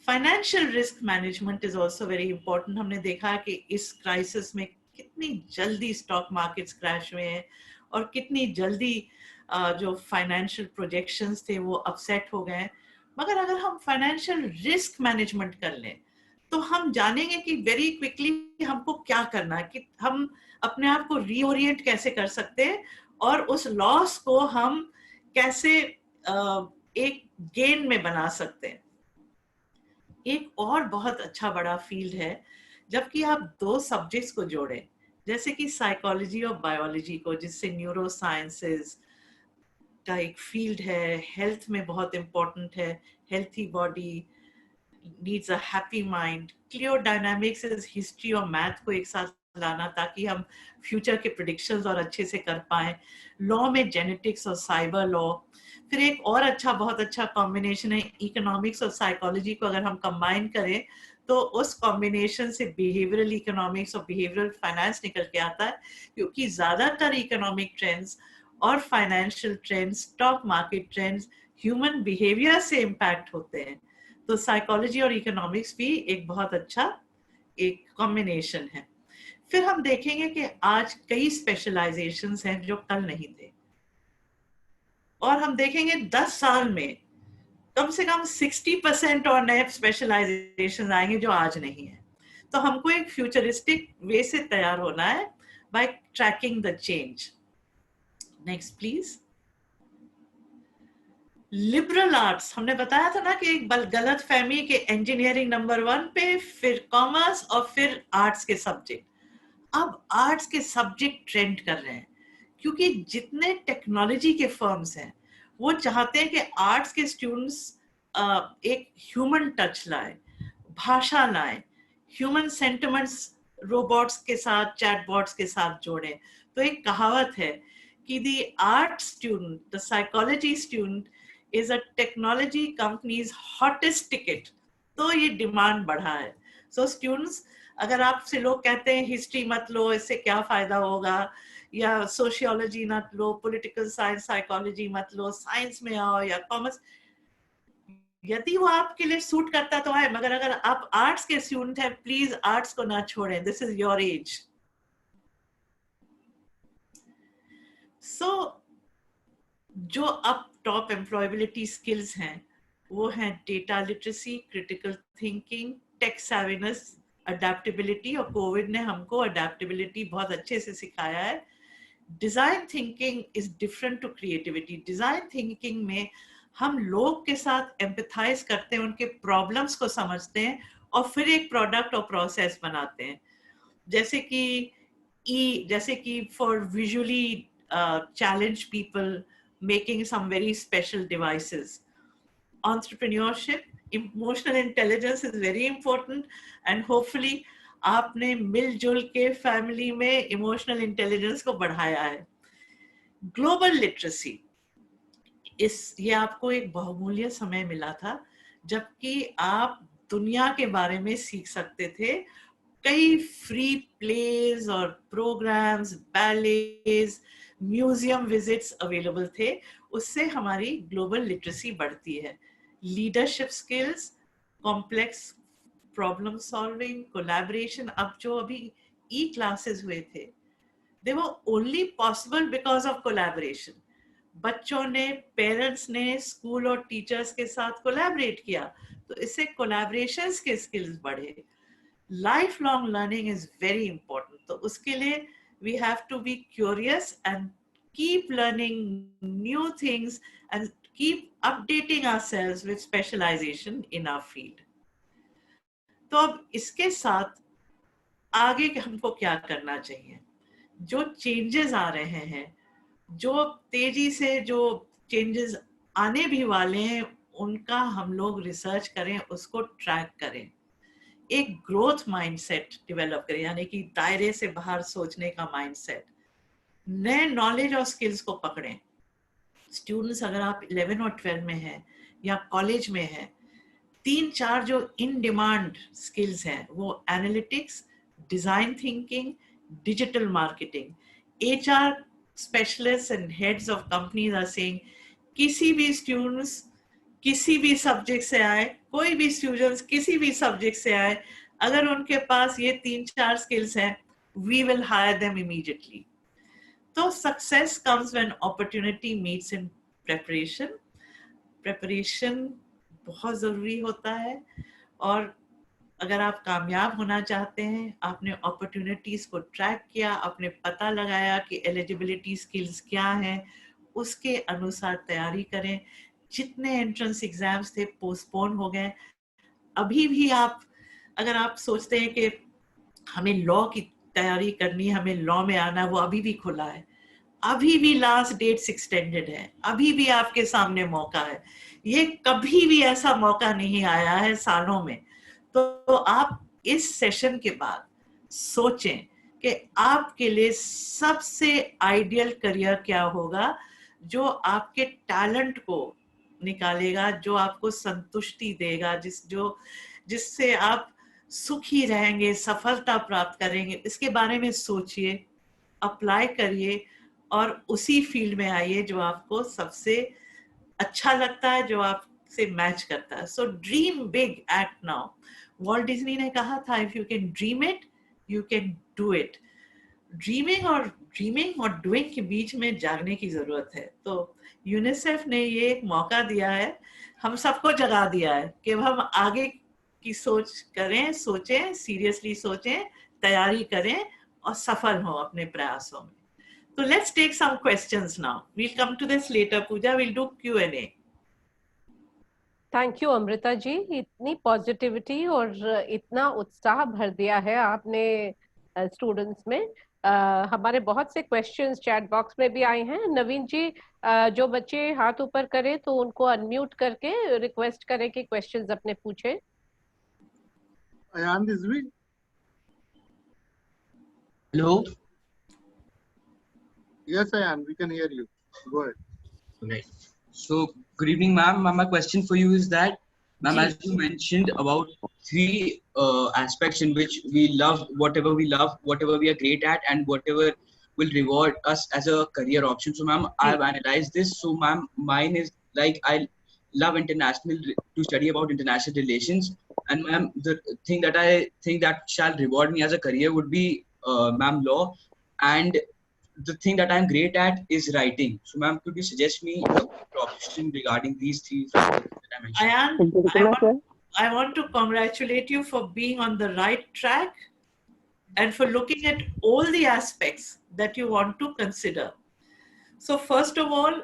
Financial risk management is also very important. हमने देखा कि इस क्राइसिस में कितनी जल्दी स्टॉक मार्केट्स क्रैश हुए हैं और कितनी जल्दी जो फाइनेंशियल प्रोजेक्शंस थे वो अपसेट हो गए। मगर अगर हम फाइनेंशियल रिस्क मैनेजमेंट कर लें तो हम जानेंगे कि वेरी क्विकली हमको क्या करना है, कि हम अपने आप को रीओरिएंट कैसे कर सकते हैं और उस लॉस को हम कैसे एक गेन में बना सकते हैं। एक और बहुत अच्छा बड़ा फील्ड है, जबकि आप दो सब्जेक्ट्स को जोड़ें, जैसे कि साइकोलॉजी और बायोलॉजी को, जिससे न्यूरो साइंसेस का एक फील्ड है, हेल्थ में बहुत इंपॉर्टेंट है, healthy body needs a happy mind. Clear dynamics is history और मैथ को एक साथ लाना ताकि हम फ्यूचर के प्रेडिक्शंस और अच्छे से कर पाए। लॉ में जेनेटिक्स और साइबर लॉ। फिर एक और अच्छा, बहुत अच्छा कॉम्बिनेशन है, इकोनॉमिक्स और साइकोलॉजी को अगर हम कंबाइन करें तो उस कॉम्बिनेशन से बिहेवियरल इकोनॉमिक्स और बिहेवियरल फाइनेंस निकल के आता है, क्योंकि ज्यादातर इकोनॉमिक ट्रेंड्स और financial trends, stock market trends human behaviour से इम्पैक्ट होते हैं। तो साइकोलॉजी और इकोनॉमिक्स भी एक बहुत अच्छा एक कॉम्बिनेशन है। फिर हम देखेंगे कि आज कई स्पेशलाइजेशंस हैं जो कल नहीं थे, और हम देखेंगे 10 साल में कम से कम 60% और नए स्पेशलाइजेशन आएंगे जो आज नहीं है। तो हमको एक फ्यूचरिस्टिक वे से तैयार होना है by tracking the change. Next please. Liberal arts, हमने बताया था ना कि एक गलत फहमी के इंजीनियरिंग नंबर 1 पे, फिर कॉमर्स और फिर आर्ट्स के सब्जेक्ट। अब आर्ट्स के सब्जेक्ट ट्रेंड कर रहे हैं, क्योंकि जितने टेक्नोलॉजी के फर्म्स हैं वो चाहते हैं कि आर्ट्स के स्टूडेंट्स एक ह्यूमन टच लाए, भाषा लाए, ह्यूमन सेंटिमेंट्स रोबोट्स के साथ, चैटबॉट्स के साथ जोड़ें। तो एक कहावत है कि the art student, the psychology student is a technology companies hottest ticket. तो ये डिमांड बढ़ा है। सो स्टूडेंट्स, अगर आपसे लोग कहते हैं हिस्ट्री मत लो, इससे क्या फायदा होगा, या सोशियोलॉजी मत लो, पॉलिटिकल साइंस, साइकोलॉजी मत लो, साइंस में आओ या कॉमर्स, यदि वो आपके लिए सूट करता तो है, मगर अगर आप आर्ट्स के स्टूडेंट हैं, प्लीज आर्ट्स को ना छोड़ें, this is your edge. So जो अब टॉप एम्प्लॉयबिलिटी स्किल्स हैं वो हैं data literacy, critical thinking, tech savviness, adaptability, और कोविड ने हमको अडेप्टेबिलिटी बहुत अच्छे से सिखाया है। Design thinking is different to creativity. Design thinking में हम लोग के साथ एम्पैथाइज करते हैं, उनके प्रॉब्लम्स को समझते हैं और फिर एक प्रोडक्ट और प्रोसेस बनाते हैं। जैसे कि for visually challenge people making some very special devices. Entrepreneurship, emotional intelligence is very important, and hopefully आपने मिलजुल के फैमिली में इमोशनल इंटेलिजेंस को बढ़ाया है। ग्लोबल लिटरेसी, ये आपको एक बहुमूल्य समय मिला था जबकि आप दुनिया के बारे में सीख सकते थे। कई फ्री प्लेज और प्रोग्राम्स, बैलेज, म्यूजियम विजिट्स अवेलेबल थे, उससे हमारी ग्लोबल लिटरेसी बढ़ती है। Leadership skills, complex problem solving, collaboration, अब जो अभी ई क्लासेस हुए थे, they were only possible because of collaboration. बच्चों ने, पेरेंट्स ने स्कूल और टीचर्स के साथ कोलैबोरेट किया, तो इससे कोलैबोरेशंस के स्किल्स बढ़े। Life long learning is very important, तो उसके लिए we have to be curious and keep learning new things and keep updating ourselves with specialization in our field. तो अब इसके साथ आगे हमको क्या करना चाहिए? जो चेंजेस आ रहे हैं, जो तेजी से जो चेंजेस आने भी वाले हैं, उनका हम लोग रिसर्च करें, उसको ट्रैक करें, एक ग्रोथ माइंडसेट डेवलप करें, यानी कि दायरे से बाहर सोचने का माइंडसेट, नए नॉलेज और स्किल्स को पकड़ें। स्टूडेंट्स, अगर आप 11 और 12 में हैं या कॉलेज में हैं, 3-4 जो इन डिमांड स्किल्स हैं वो analytics, design thinking, digital marketing. HR specialists and heads of companies are saying किसी भी students किसी भी subject से आए, कोई भी students किसी भी subject से आए, अगर उनके पास ये 3-4 skills हैं, we will hire them immediately. तो success comes when opportunity meets in preparation. Preparation बहुत ज़रूरी होता है, और अगर आप कामयाब होना चाहते हैं, आपने अपॉर्चुनिटीज को ट्रैक किया, आपने पता लगाया कि एलिजिबिलिटी स्किल्स क्या हैं, उसके अनुसार तैयारी करें। जितने एंट्रेंस एग्जाम्स थे पोस्टपोन हो गए, अभी भी आप, अगर आप सोचते हैं कि हमें लॉ की तैयारी करनी है, हमें लॉ में आना, वो अभी भी खुला है, अभी भी लास्ट डेट्स एक्सटेंडेड है, अभी भी आपके सामने मौका है। ये कभी भी ऐसा मौका नहीं आया है सालों में। तो आप इस सेशन के बाद सोचें कि आपके लिए सबसे आइडियल करियर क्या होगा, जो आपके टैलेंट को निकालेगा, जो आपको संतुष्टि देगा, जिससे आप सुखी रहेंगे, सफलता प्राप्त करेंगे। इसके बारे में सोचिए, अप्लाई करिए और उसी फील्ड में आइए जो आपको सबसे अच्छा लगता है, जो आपसे मैच करता है। So dream big, act now. Walt Disney ने कहा था, if you can dream it you can do it. Dreaming और डूइंग के बीच में जागने की जरूरत है। तो यूनिसेफ ने ये एक मौका दिया है, हम सबको जगा दिया है कि हम आगे की सोच करें, सोचें, सीरियसली सोचें, तैयारी करें और सफल हो अपने प्रयासों में। तो let's take some questions now. We'll come to this later, Pooja will do Q&A। Thank you Amrita ji, इतनी पॉजिटिविटी और इतना उत्साह भर दिया है आपने स्टूडेंट्स में। हमारे बहुत से क्वेश्चंस चैट बॉक्स में भी आए हैं। नवीन जी, जो बच्चे हाथ ऊपर करें तो उनको अनम्यूट करके रिक्वेस्ट करें कि क्वेश्चंस अपने पूछें। Ayan Rizvi. Hello. Yes, Ayan, we can hear you. Go ahead. Right. So, good evening, ma'am. My question for you is that, ma'am, as you mentioned about three aspects in which we love, whatever we are great at, and whatever will reward us as a career option. So, ma'am, I've analyzed this. So, ma'am, mine is like I love to study about international relations. And, ma'am, the thing that I think that shall reward me as a career would be, ma'am, law. And the thing that I'm great at is writing. So, ma'am, could you suggest me a option regarding these three that I mentioned? Ayan, I want to congratulate you for being on the right track and for looking at all the aspects that you want to consider. So, first of all,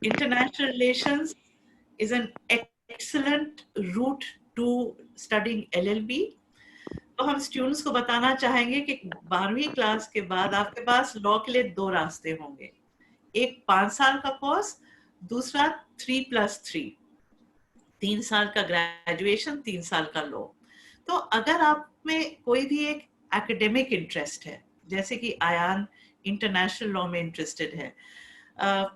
international relations is an excellent route to studying LLB. तो हम students को बताना चाहेंगे कि 12वीं class के बाद आपके पास लॉ के लिए 2 रास्ते होंगे, एक 5 साल का कोर्स, दूसरा 3+3, 3 साल का ग्रेजुएशन, 3 साल का लॉ। तो अगर आप में कोई भी एक एकेडमिक इंटरेस्ट है, जैसे कि आयान इंटरनेशनल लॉ में इंटरेस्टेड है,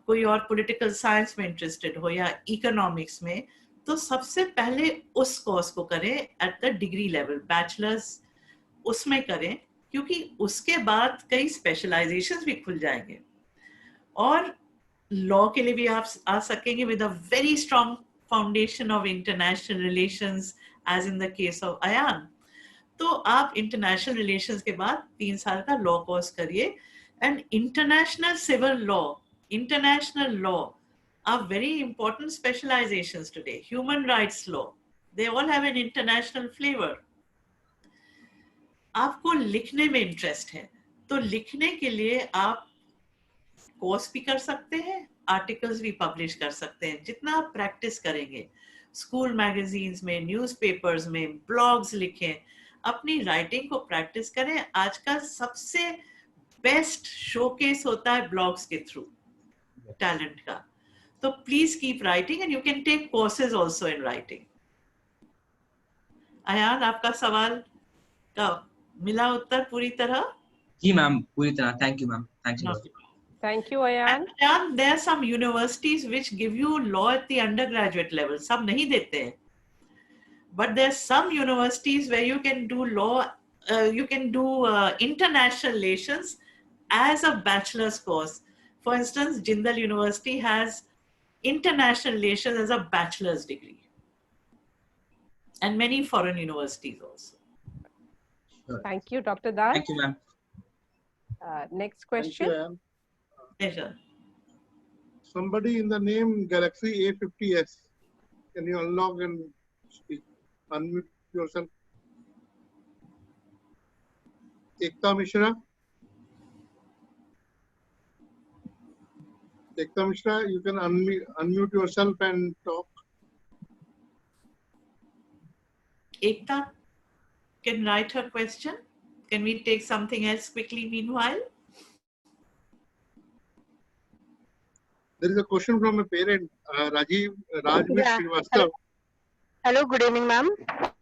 कोई और पॉलिटिकल साइंस में इंटरेस्टेड हो या इकोनॉमिक्स में, तो सबसे पहले उस कोर्स को करें at the degree level, bachelors उसमें करें, क्योंकि उसके बाद कई स्पेशलाइजेशंस भी खुल जाएंगे। और लॉ के लिए भी आप आ सकेंगे with a very strong foundation of international relations as in the case of Ayaan. तो आप इंटरनेशनल रिलेशंस के बाद 3 साल का लॉ कोर्स करिए and international civil law, international law are very important specializations today. Human rights law, they all have an international flavor. आपको लिखने में इंटरेस्ट है तो लिखने के लिए आप कोर्स भी कर सकते हैं, आर्टिकल्स भी पब्लिश कर सकते हैं। जितना आप प्रैक्टिस करेंगे स्कूल मैगजीन्स में, न्यूज़पेपर्स में, ब्लॉग्स लिखें, अपनी राइटिंग को प्रैक्टिस करें। आज का सबसे बेस्ट शोकेस होता है ब्लॉग्स के थ्रू टैलेंट का। तो please keep writing and you can take courses also in writing. Ayaan, आपका सवाल का मिला उत्तर पूरी तरह? जी मैम, पूरी तरह। Thank you ma'am, thank you. Thank you, Ayan. And there are some universities which give you law at the undergraduate level. सब नहीं देते हैं, but there are some universities where you can do law, you can do international relations as a bachelor's course. For instance, Jindal University has international relations as a bachelor's degree, and many foreign universities also. Thank you, Dr. Das. Thank you, ma'am. Next question. Pleasure. Somebody in the name Galaxy A50s. Can you unlock and speak? Unmute yourself. Ekta Mishra. Ekta Mishra, you can unmute yourself and talk. Ekta can write her question. Can we take something else quickly meanwhile? There is a question from a parent, Rajveer Srivastava. Hello, good evening, ma'am.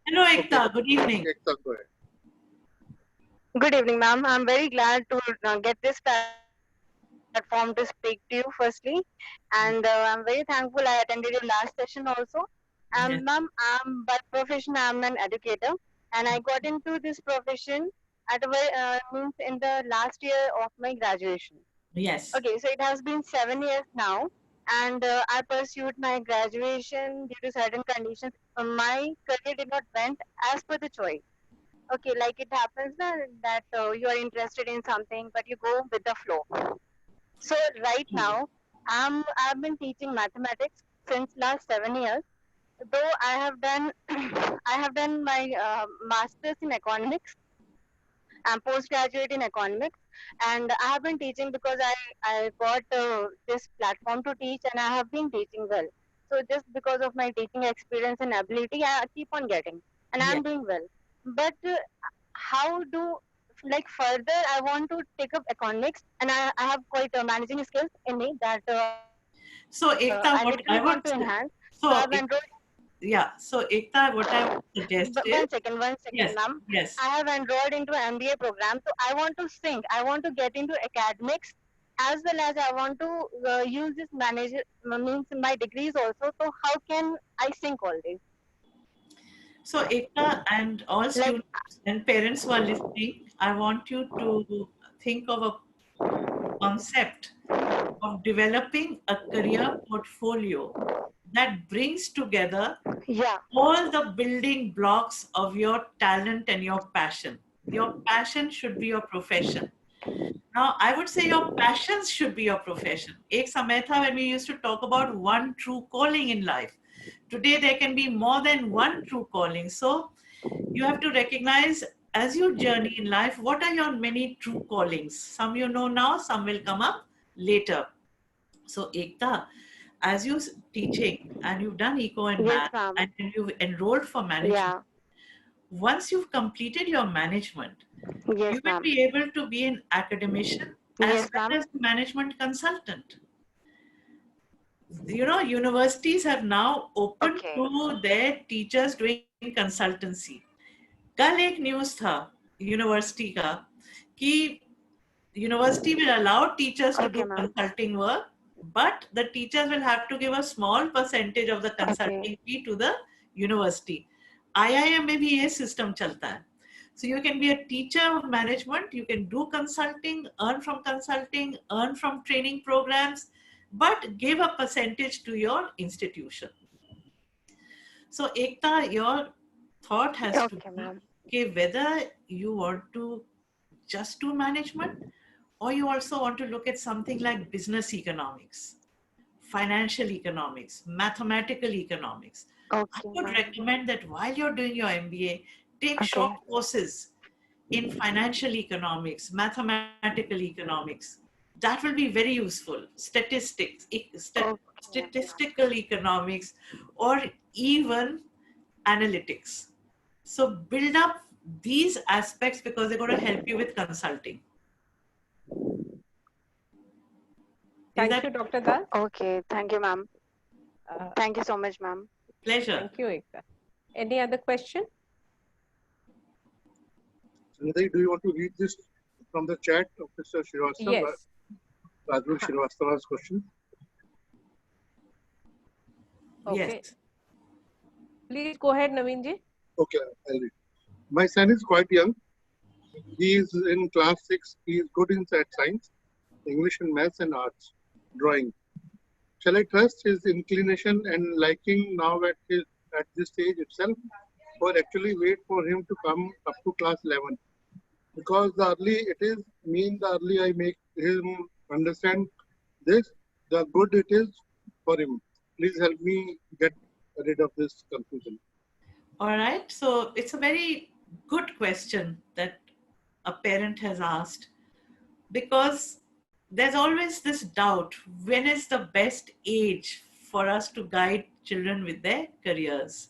Hello, Ekta. Good evening. Ekta, go ahead. Good evening, ma'am. I'm very glad to get this platform to speak to you firstly, and I'm very thankful I attended your last session also. Yes. Ma'am, by profession I'm an educator, and I got into this profession at means in the last year of my graduation. Yes. Okay, so it has been 7 years now, and I pursued my graduation due to certain conditions. My career did not went as per the choice. Okay, like it happens that you are interested in something, but you go with the flow. So right now, I've been teaching mathematics since last 7 years. Though I have done my master's in economics and postgraduate in economics, and I have been teaching because I got this platform to teach, and I have been teaching well. So just because of my teaching experience and ability, I keep on getting, and I'm doing well. But how do, like further, I want to take up economics, and I have quite managing skills in me that so Ekta, what I want to enhance. So I've enrolled. Yeah, so Ekta, what I would suggest One second, yes, ma'am. Yes. I have enrolled into MBA program, so I want to sync. I want to get into academics as well as I want to use this means my degrees also. So how can I sync all this? So Ekta and all students and parents who are listening, I want you to think of a concept of developing a career portfolio that brings together all the building blocks of your talent and your passion. Your passion should be your profession. Now, I would say your passions should be your profession. Ek samay tha when we used to talk about one true calling in life. Today, there can be more than one true calling. So, you have to recognize as you journey in life, what are your many true callings? Some you know now, some will come up later. So, Ekta, as you're teaching and you've done eco and math and you've enrolled for management, once you've completed your management, you will be able to be an academician as well as a management consultant. You know, universities have now opened to their teachers doing consultancy. कल एक news था university का कि university will allow teachers to do consulting work, but the teachers will have to give a small percentage of the consulting fee to the university. IIM में भी ये system चलता है. So you can be a teacher of management, you can do consulting, earn from training programs, but give a percentage to your institution. So Ekta, your thought has to be whether you want to just do management, or you also want to look at something like business economics, financial economics, mathematical economics. I would recommend that while you're doing your MBA, take short courses in financial economics, mathematical economics. That will be very useful. Statistical economics, or even analytics. So build up these aspects because they're going to help you with consulting. Thank you, Dr. Das. Okay, thank you, ma'am. Thank you so much, ma'am. Pleasure. Thank you, Ekta. Any other question? Sunidhi, do you want to read this from the chat of Mr. Srivastava? Yes. Rajul Srivastava's question. Okay. Yes. Please go ahead, Naveen ji. Okay, I'll read. My son is quite young. He is in class 6. He is good in science, English and maths and arts, drawing. Shall I trust his inclination and liking now at this stage itself, or actually wait for him to come up to class 11? Because the early I make him understand this, the good it is for him. Please help me get rid of this confusion. All right. So it's a very good question that a parent has asked, because there's always this doubt, when is the best age for us to guide children with their careers?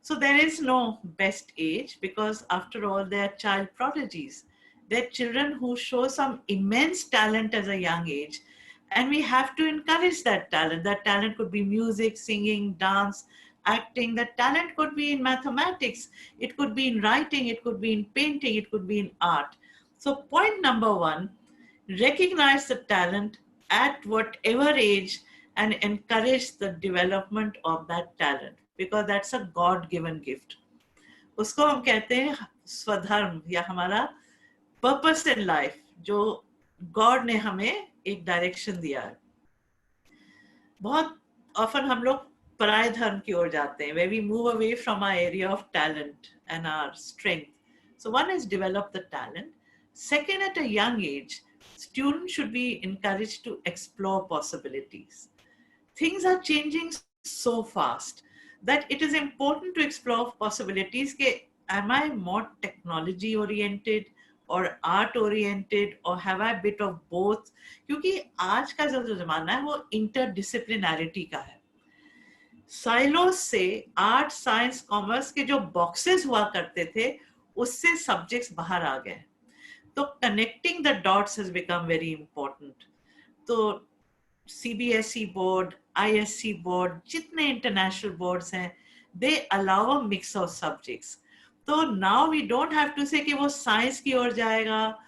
So there is no best age, because after all, they're child prodigies. They're children who show some immense talent as a young age, and we have to encourage that talent. That talent could be music, singing, dance, acting. That talent could be in mathematics, it could be in writing, it could be in painting, it could be in art. So point number one, recognize the talent at whatever age and encourage the development of that talent, because that's a God-given gift. उसको हम कहते हैं स्वधर्म या हमारा purpose in life, जो God ने हमें एक डायरेक्शन दिया है. बहुत often हम लोग पराय धर्म की ओर जाते हैं, where we move away from our area of talent and our strength. So one is develop the talent. Second, at a young age, students should be encouraged to explore possibilities. Things are changing so fast that it is important to explore possibilities. Am I more technology oriented or art oriented, or have I a bit of both? क्योंकि आज का जो ज़माना है वो interdisciplinarity का है. Silos से आर्ट, साइंस, कॉमर्स के जो बॉक्सेस हुआ करते थे, उससे सब्जेक्ट्स बाहर आ गए. तो connecting the dots has become very important. तो CBSE board, ISC board, जितने international boards हैं, they allow a mix of subjects. तो now we don't have to say कि वो science की ओर जाएगा,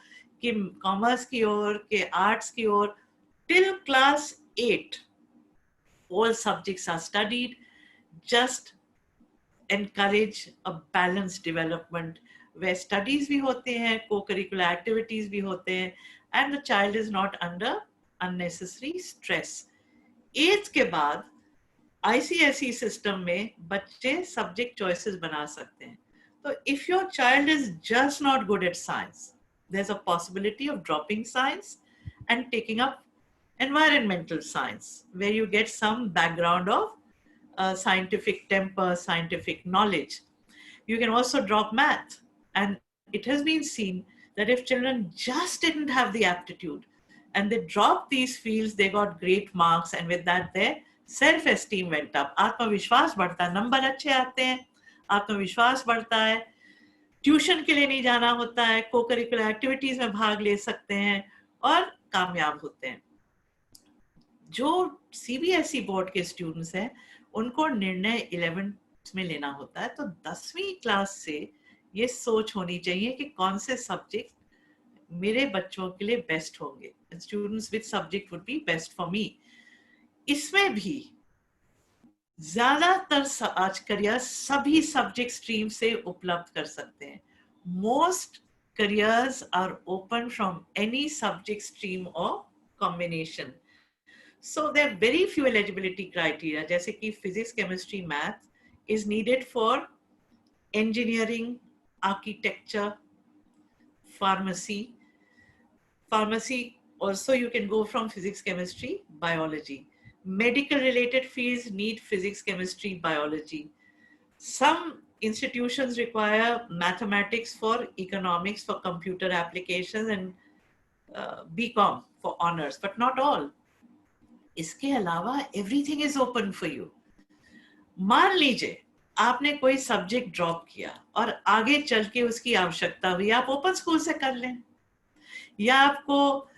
कि commerce की ओर, कि arts की ओर. Till class 8, all subjects are studied. Just encourage a balanced development where studies भी होते हैं, co-curricular activities भी होते हैं, and the child is not under unnecessary stress. 8th के बाद ICSE system में बच्चे subject choices बना सकते हैं. So if your child is just not good at science, there's a possibility of dropping science and taking up environmental science, where you get some background of scientific temper, scientific knowledge. You can also drop math. And it has been seen that if children just didn't have the aptitude and they dropped these fields, they got great marks, and with that their self-esteem went up. आत्मविश्वास बढ़ता है, number अच्छे आते हैं, आत्मविश्वास बढ़ता है, tuition के लिए नहीं जाना होता है, को-करिकुलर एक्टिविटीज में भाग ले सकते हैं और कामयाब होते हैं. जो CBSE बोर्ड के स्टूडेंट्स हैं, उनको निर्णय 11th में लेना होता है. तो 10वीं क्लास से ये सोच होनी चाहिए कि कौन से सब्जेक्ट मेरे बच्चों के लिए बेस्ट होंगे. Students with subject would be best for me. इसमें भी ज्यादातर आज करियर सभी सब्जेक्ट स्ट्रीम से उपलब्ध कर सकते हैं, most careers are open from any subject stream or combination. So there are very few eligibility criteria, जैसे कि physics, chemistry, math is needed for engineering, architecture, pharmacy. Pharmacy also you can go from physics, chemistry, biology. Medical related fields need physics, chemistry, biology. Some institutions require mathematics for economics, for computer applications, and BCom for honors, but not all. इसके अलावा everything is open for you. मान लीजिए आपने कोई subject drop किया और आगे चल के उसकी आवश्यकता हुई, आप ओपन स्कूल से कर लें, या आपको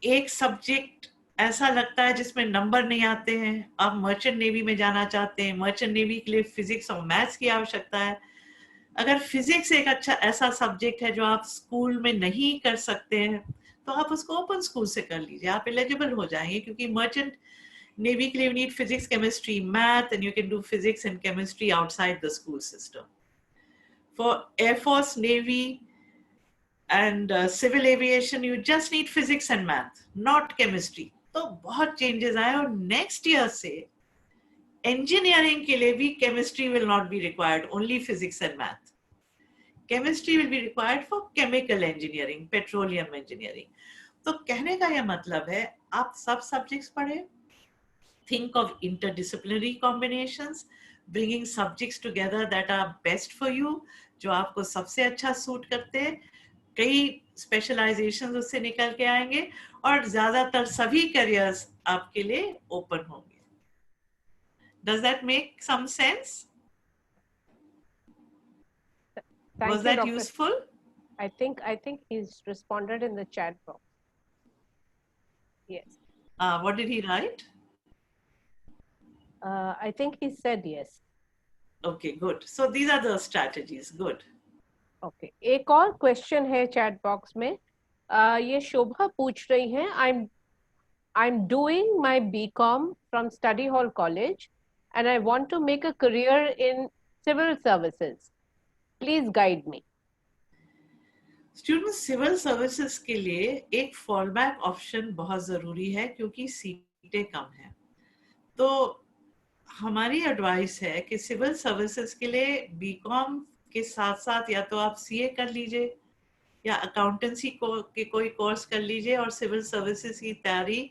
एक सब्जेक्ट ऐसा लगता है जिसमें नंबर नहीं आते हैं, आप मर्चेंट नेवी में जाना चाहते हैं, मर्चेंट नेवी के लिए फिजिक्स और मैथ्स की आवश्यकता है. अगर फिजिक्स एक अच्छा ऐसा सब्जेक्ट है जो आप स्कूल में नहीं कर सकते हैं, तो आप उसको ओपन स्कूल से कर लीजिए, आप एलिजिबल हो जाएंगे, क्योंकि मर्चेंट नेवी के लिए you need physics, chemistry, math, and you can do physics and chemistry outside the school system. For Air Force, Navy, and civil aviation, you just need physics and math, not chemistry. तो बहुत changes आए, और next year से engineering के लिए भी chemistry will not be required, only physics and math. Chemistry will be required for chemical engineering, petroleum engineering. तो कहने का यह मतलब है आप सब subjects पढ़ें. Think of interdisciplinary combinations, bringing subjects together that are best for you, जो आपको सबसे अच्छा सूट करते हैं. कई स्पेशलाइजेशंस उससे निकल के आएंगे और ज्यादातर सभी करियर्स आपके लिए ओपन होंगे. Does that make some sense? Was that Dr. useful? I think he's responded in the chat box. Yes. What did he write? I think he said yes. Okay, good. So these are the strategies. Good. Okay. एक और question है chat box में. ये शोभा पूछ रही हैं, I'm doing my BCom from Study Hall College and I want to make a career in civil services. Please guide me. Students, civil services के लिए एक fallback option बहुत जरूरी है, क्योंकि सीटें कम हैं. तो हमारी एडवाइस है कि सिविल सर्विसेज के लिए बीकॉम के साथ साथ या तो आप सीए कर लीजिए या अकाउंटेंसी के कोई कोर्स कर लीजिए और सिविल सर्विसेज की तैयारी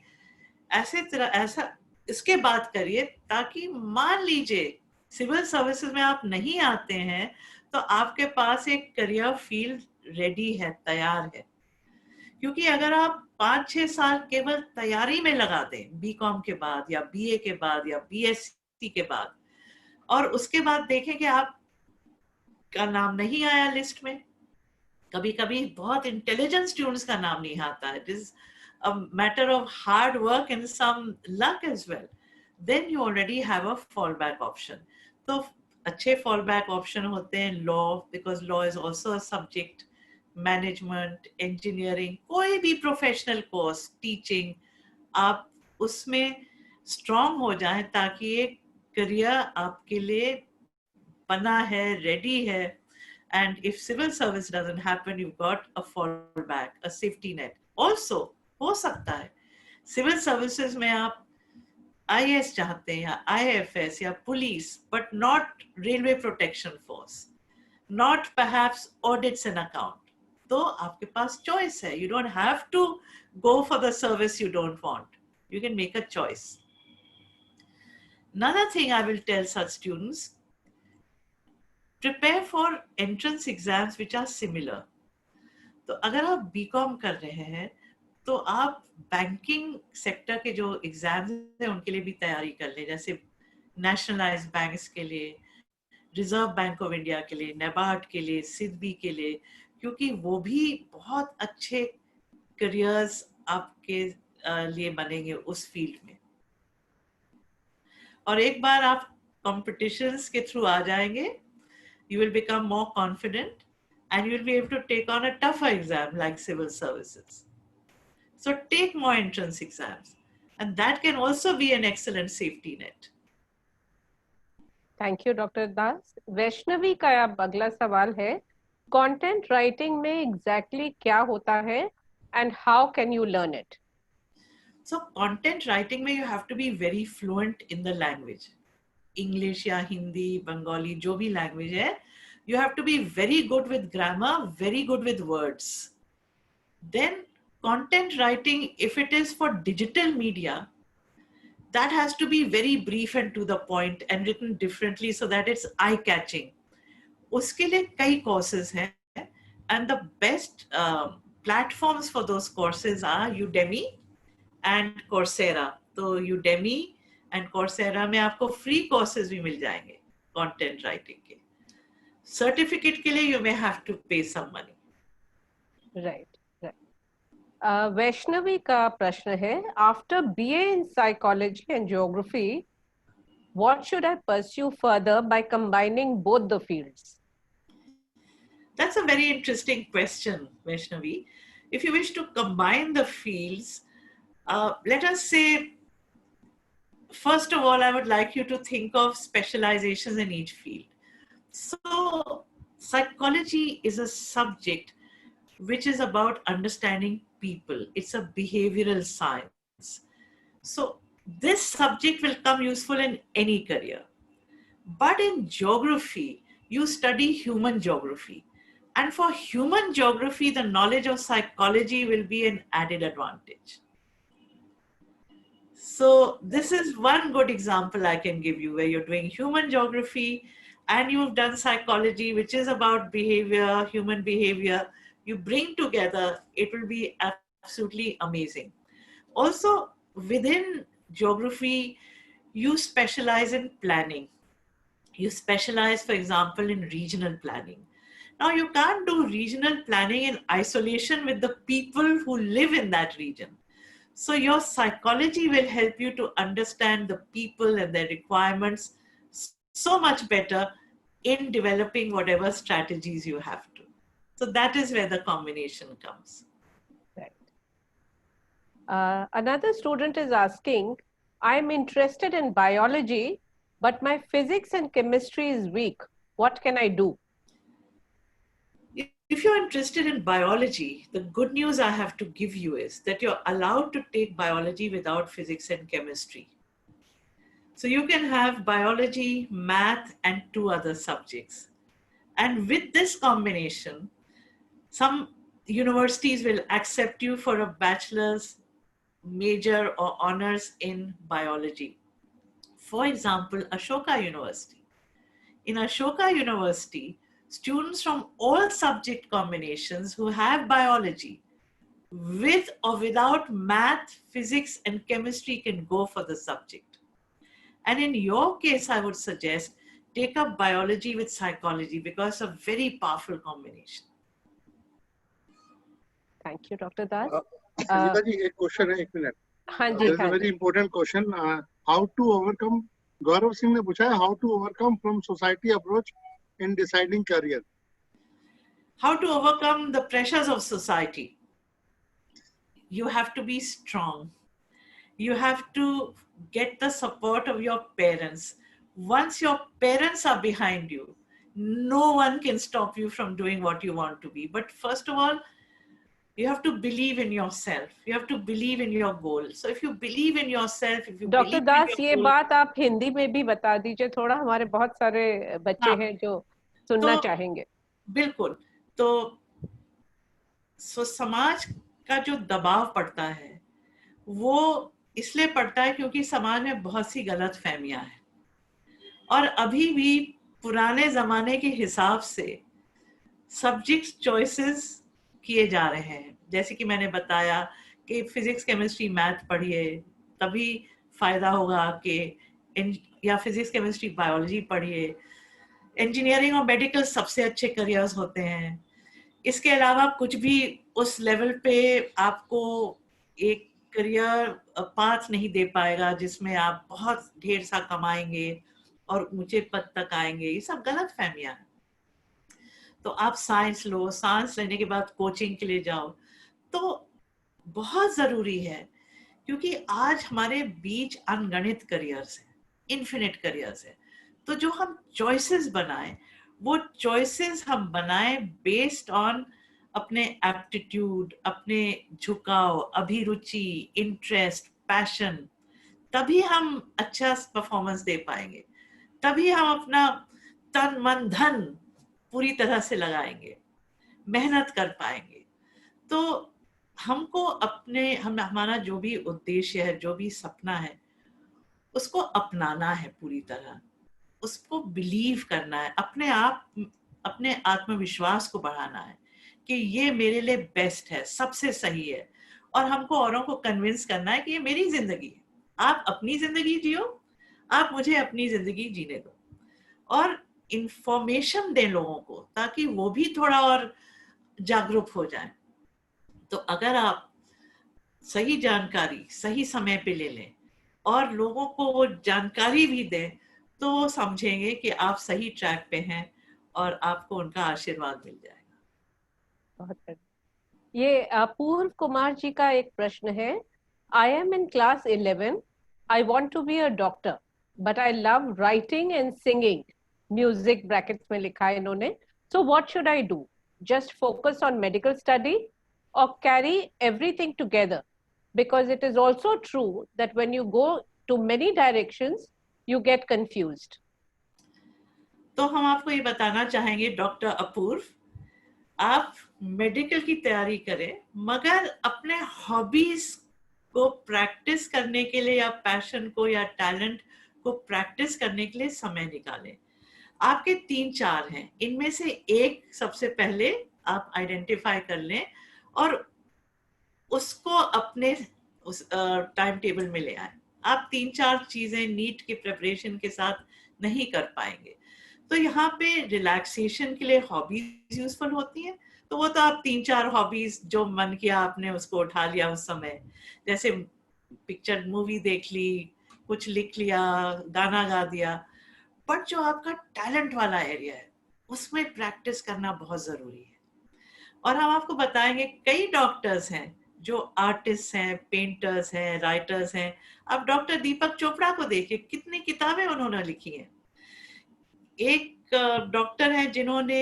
ऐसा इसके बाद करिए, ताकि मान लीजिए सिविल सर्विसेज में आप नहीं आते हैं तो आपके पास एक करियर फील्ड रेडी है, तैयार है. क्योंकि अगर आप 5-6 साल केवल तैयारी में लगा दें बीकॉम के बाद या बीए के बाद या बीएससी के बाद, और उसके बाद देखें कि आप का नाम नहीं आया लिस्ट में, कभी कभी बहुत इंटेलिजेंट स्टूडेंट्स का नाम नहीं आता है, it is a matter of hard work and some luck as well, then you already have a fall back option. तो अच्छे फॉल बैक ऑप्शन होते हैं law, because law is also a subject, management, engineering, कोई भी professional course, teaching, आप उसमें strong हो जाएं ताकि एक करियर आपके लिए बना है, रेडी है. And if civil service doesn't happen, you've got a fallback, a safety net. Also, हो सकता है सिविल सर्विसेज में आप IAS चाहते हैं या IFS या police, but not railway protection force, not perhaps audits and account. तो आपके पास choice है. You don't have to go for the service you don't want. You can make a choice. Another thing I will tell such students, prepare for entrance exams which are similar. तो अगर आप BCom कर रहे हैं तो आप banking sector के जो एग्जाम्स हैं उनके लिए भी तैयारी कर लें, जैसे नेशनलाइज्ड बैंक्स के लिए, रिजर्व बैंक ऑफ इंडिया के लिए, नेबार्ड के लिए, सिडबी के लिए, क्योंकि वो भी बहुत अच्छे करियर्स आपके लिए बनेंगे उस फील्ड में. और एक बार आप कॉम्पिटिशन्स के थ्रू आ जाएंगे, you will become more confident and you will be able to take on a tougher exam like civil services. So take more entrance exams, and that can also be an excellent safety net. Thank you, Dr. Das. Vaishnavi का अब अगला सवाल है, content writing में exactly क्या होता है and how can you learn it? So content writing में you have to be very fluent in the language. English या Hindi, Bengali, जो भी language है, you have to be very good with grammar, very good with words. Then content writing, if it is for digital media, that has to be very brief and to the point and written differently so that it's eye-catching. उसके लिए कई courses हैं, and the best platforms for those courses are Udemy and Coursera. तो Udemy and Coursera में आपको free courses भी मिल जाएंगे content writing के. Certificate के लिए you may have to pay some money. Right. Vaishnavi का प्रश्न है, after BA in psychology and geography, what should I pursue further by combining both the fields? That's a very interesting question, Vaishnavi. If you wish to combine the fields, let us say, first of all, I would like you to think of specializations in each field. So psychology is a subject which is about understanding people. It's a behavioral science. So this subject will come useful in any career. But in geography, you study human geography. And for human geography, the knowledge of psychology will be an added advantage. So this is one good example I can give you where you're doing human geography and you've done psychology, which is about behavior, human behavior. You bring together, it will be absolutely amazing. Also, within geography, you specialize in planning. You specialize, for example, in regional planning. Now, you can't do regional planning in isolation with the people who live in that region. So your psychology will help you to understand the people and their requirements so much better in developing whatever strategies you have to. So that is where the combination comes. Right. Another student is asking, I'm interested in biology, but my physics and chemistry is weak. What can I do? If you're interested in biology, the good news I have to give you is that you're allowed to take biology without physics and chemistry. So you can have biology, math, and 2 other subjects. And with this combination, some universities will accept you for a bachelor's, major, or honors in biology. For example, Ashoka University. In Ashoka University, students from all subject combinations who have biology with or without math, physics, and chemistry can go for the subject. And in your case, I would suggest take up biology with psychology because it's a very powerful combination. Thank you, Dr. Das. Sangeeta ji, एक question है, 1 minute. हाँ जी, There's a very important question. How to overcome? Gaurav Singh ने पूछा है, how to overcome from society approach in deciding career? How to overcome the pressures of society? You have to be strong. You have to get the support of your parents. Once your parents are behind you, no one can stop you from doing what you want to be. But first of all, you have to believe in yourself. You have to believe in your goal. So if you believe in yourself, if you doctor Das, ये बात आप हिंदी में भी बता दीजिए थोड़ा, हमारे बहुत सारे बच्चे हैं जो सुनना चाहेंगे. बिल्कुल. तो समाज का जो दबाव पड़ता है वो इसलिए पड़ता है क्योंकि समाज में बहुत सी गलत फहमियां हैं और अभी भी पुराने जमाने के हिसाब से सब्जेक्ट चॉइसेस किए जा रहे हैं. जैसे कि मैंने बताया कि फिजिक्स, केमिस्ट्री, मैथ पढ़िए तभी फायदा होगा कि, या फिजिक्स, केमिस्ट्री, बायोलॉजी पढ़िए. इंजीनियरिंग और मेडिकल सबसे अच्छे करियर्स होते हैं. इसके अलावा कुछ भी उस लेवल पे आपको एक करियर पाथ नहीं दे पाएगा जिसमें आप बहुत ढेर सा कमाएंगे और ऊंचे पद तक आएंगे. ये सब गलत फहमियां हैं. तो आप साइंस लो, साइंस लेने के बाद कोचिंग के लिए जाओ. तो बहुत जरूरी है क्योंकि आज हमारे बीच अनगणित करियर्स हैं, इन्फिनिट करियर्स हैं. तो जो हम चॉइसेस बनाएं वो चॉइसेस हम बनाएं बेस्ड ऑन अपने एप्टीट्यूड, अपने झुकाव, अभिरुचि, इंटरेस्ट, पैशन, तभी हम अच्छा परफॉर्मेंस दे पाएंगे, तभी हम अपना तन मन धन पूरी तरह से लगाएंगे, मेहनत कर पाएंगे। तो हमको हमारा जो भी उद्देश्य है, जो भी सपना है, उसको अपनाना है पूरी तरह, उसको बिलीव करना है, अपने आत्मविश्वास को बढ़ाना है कि ये मेरे लिए बेस्ट है, सबसे सही है, और हमको औरों को कन्विंस करना है कि ये मेरी जिंदगी है, आप अपनी जिंदगी जियो, आप मुझे अपनी जिंदगी जीने दो, और इंफॉर्मेशन दें लोगों को ताकि वो भी थोड़ा और जागरूक हो जाएं। तो अगर आप सही जानकारी सही समय पे ले लें और लोगों को वो जानकारी भी दें, तो वो समझेंगे कि आप सही ट्रैक पे हैं और आपको उनका आशीर्वाद मिल जाएगा। बहुत बढ़िया। ये पूर्व कुमार जी का एक प्रश्न है, I am in class 11, I want to be a doctor but I love writing and singing, music brackets में लिखा है इन्होंने, so what should I do, just focus on medical study or carry everything together, because it is also true that when you go to many directions you get confused. तो हम आपको ये बताना चाहेंगे डॉक्टर अपूर्व, आप मेडिकल की तैयारी करें मगर अपने हॉबीज को प्रैक्टिस करने के लिए या पैशन को या टैलेंट को प्रैक्टिस करने के लिए समय निकालें। आपके 3-4 हैं, इनमें से एक सबसे पहले आप आइडेंटिफाई कर लें और उसको अपने उस टाइम टेबल में ले आए। आप 3-4 चीजें नीट के प्रिपरेशन के साथ नहीं कर पाएंगे, तो यहाँ पे रिलैक्सेशन के लिए हॉबीज यूजफुल होती हैं। तो वो तो आप 3-4 हॉबीज जो मन किया आपने उसको उठा लिया उस समय, जैसे पिक्चर मूवी देख ली, कुछ लिख लिया, गाना गा दिया, बट जो आपका टैलेंट वाला एरिया है उसमें प्रैक्टिस करना बहुत जरूरी है। और हम आपको बताएंगे कई डॉक्टर्स हैं जो आर्टिस्ट हैं, पेंटर्स हैं, राइटर्स हैं। अब डॉक्टर दीपक चोपड़ा को देखिए, कितनी किताबें उन्होंने लिखी हैं। एक डॉक्टर हैं जिन्होंने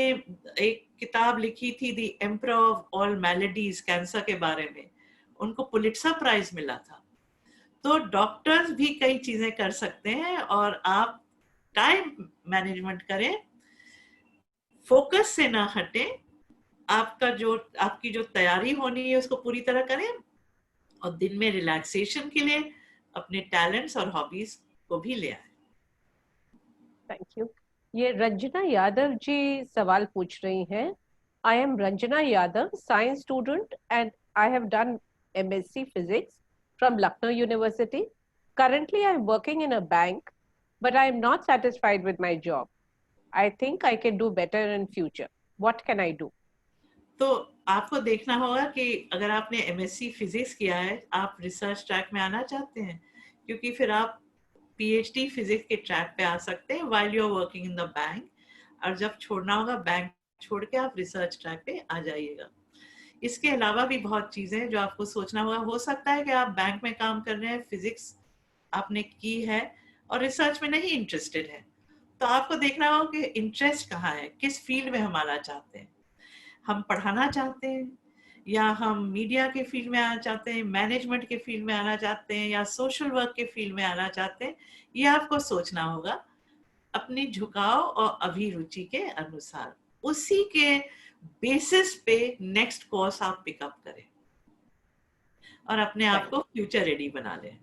एक किताब लिखी थी the emperor of all maladies, cancer के बारे में, उनको पुलिट्जर प्राइज मिला था। तो डॉक्टर्स भी कई चीजें कर सकते हैं और आप टाइम मैनेजमेंट करें, फोकस से ना हटें, आपकी जो तैयारी होनी है उसको पूरी तरह करें और दिन में रिलैक्सेशन के लिए अपने टैलेंट्स और हॉबीज को भी ले आए। Thank you. ये रंजना यादव जी सवाल पूछ रही हैं, I am Ranjana Yadav, science student and I have done MSc physics from Lucknow university. Currently I am working in a bank, but I am not satisfied with my job. I think I can do better in future. What can I do? तो आपको देखना होगा कि अगर आपने MSc physics किया है, आप रिसर्च ट्रैक में आना चाहते हैं, क्योंकि फिर आप PhD फिजिक्स के ट्रैक पे आ सकते हैं while you are working in the bank, और जब छोड़ना होगा बैंक छोड़ के आप रिसर्च ट्रैक पे आ जाइएगा। इसके अलावा भी बहुत चीजें हैं जो आपको सोचना होगा। हो सकता है कि आप बैंक में काम कर रहे हैं, फिजिक्स आपने की है और रिसर्च में नहीं इंटरेस्टेड है, तो आपको देखना होगा कि इंटरेस्ट कहाँ है, किस फील्ड में हम आना चाहते हैं। हम पढ़ाना चाहते हैं या हम मीडिया के फील्ड में आना चाहते हैं, मैनेजमेंट के फील्ड में आना चाहते हैं या सोशल वर्क के फील्ड में आना चाहते हैं, ये आपको सोचना होगा अपनी झुकाव और अभिरुचि के अनुसार। उसी के बेसिस पे नेक्स्ट कोर्स आप पिकअप करें और अपने आप को फ्यूचर रेडी बना लें।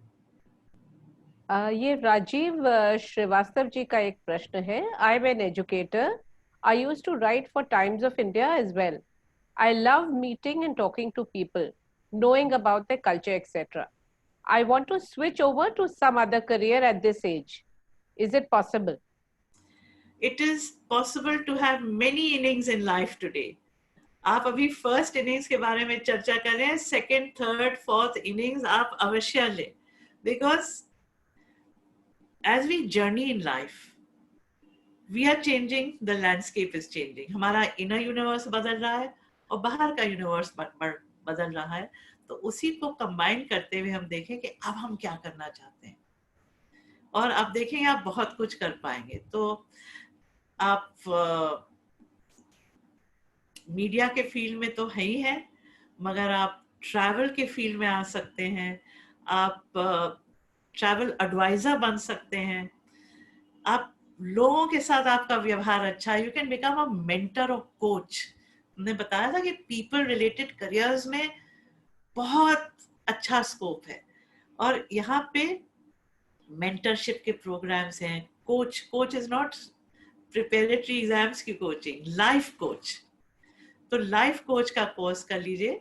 ये राजीव श्रीवास्तव जी का एक प्रश्न है, I am an educator, I used to write for Times of India as well. I love meeting and talking to people, knowing about their culture, etc. I want to switch over to some other career at this age. Is it possible? It is possible to have many innings in life today. आप अभी first innings के बारे में चर्चा कर रहे हैं, second, third, fourth innings आप अवश्य लें, because as we journey in life we are changing, the landscape is changing. हमारा inner universe बदल रहा है और बाहर का universe बदल रहा है, तो उसी को कंबाइन करते हुए हम देखें कि अब हम क्या करना चाहते हैं और अब देखेंगे आप बहुत कुछ कर पाएंगे। तो आप मीडिया के फील्ड में तो है ही है, मगर आप ट्रैवल के फील्ड में आ सकते हैं, आप ट्रैवल एडवाइजर बन सकते हैं, आप लोगों के साथ आपका व्यवहार अच्छा है, you can become a mentor और कोच। हमने बताया था कि पीपल रिलेटेड करियर्स में बहुत अच्छा स्कोप है, और यहाँ पे मेंटरशिप के प्रोग्राम्स हैं। Coach is not preparatory exams की कोचिंग, लाइफ कोच। तो लाइफ कोच का कोर्स कर लीजिए।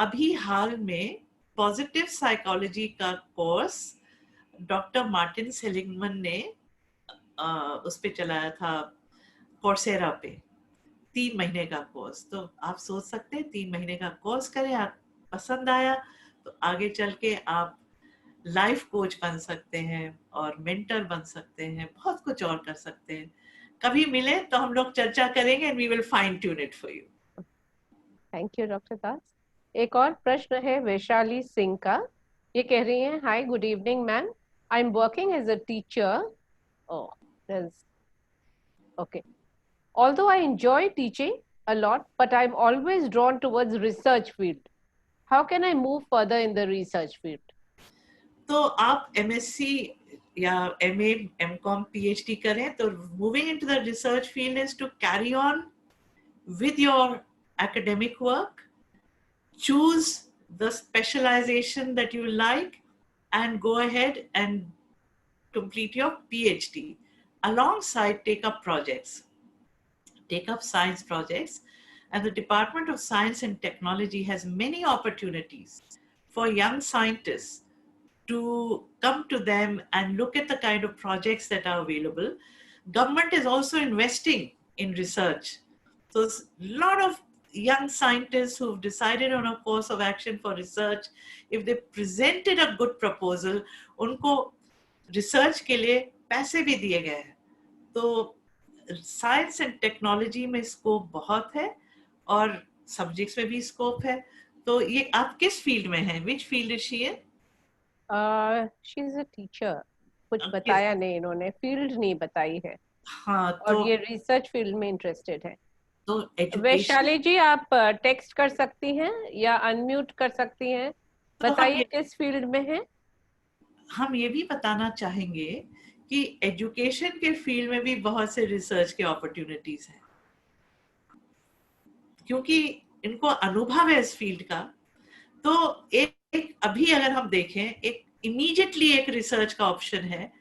अभी हाल में पॉजिटिव साइकोलॉजी का कोर्स डॉक्टर मार्टिन सेलिगमन ने उस पे चलाया था, कोर्सेरा पे, 3 महीने का कोर्स। तो आप सोच सकते हैं 3 महीने का कोर्स करें, आप पसंद आया तो आगे चल के आप लाइफ कोच बन सकते हैं और मेंटर बन सकते हैं, बहुत कुछ और कर सकते हैं। कभी मिले तो हम लोग चर्चा करेंगे and we will fine tune it for you. Thank you doctor Das. एक और प्रश्न है वैशाली सिंह का। ये कह रही हैं, hi good evening ma'am, I am working as a teacher. Okay, although I enjoy teaching a lot, but I'm always drawn towards research field. How can I move further in the research field? तो आप MSc या MA, MCom, PhD करें, तो moving into the research field is to carry on with your academic work, choose the specialization that you like, and go ahead and complete your PhD. Alongside, take up projects. Take up science projects, and the Department of Science and Technology has many opportunities for young scientists to come to them and look at the kind of projects that are available. Government is also investing in research. So a lot of young scientists who've decided on a course of action for research, if they presented a good proposal, उनको research के लिए पैसे भी दिए गए हैं। तो science and technology में स्कोप बहुत है और सब्जेक्ट्स में भी स्कोप है। तो ये आप किस फील्ड में हैं? Which field is she in? She is a teacher. कुछ बताया नहीं इन्होंने, फील्ड नहीं बताई है। हाँ, और तो ये रिसर्च फील्ड में इंटरेस्टेड है। तो वैशाली जी, आप टेक्स्ट कर सकती हैं या अनम्यूट कर सकती हैं, बताइए किस फील्ड में है। हम ये भी बताना चाहेंगे कि एजुकेशन के फील्ड में भी बहुत से रिसर्च के अपॉर्चुनिटीज हैं, क्योंकि इनको अनुभव है इस फील्ड का। तो एक अभी अगर हम देखें, एक इमीडिएटली एक रिसर्च का ऑप्शन है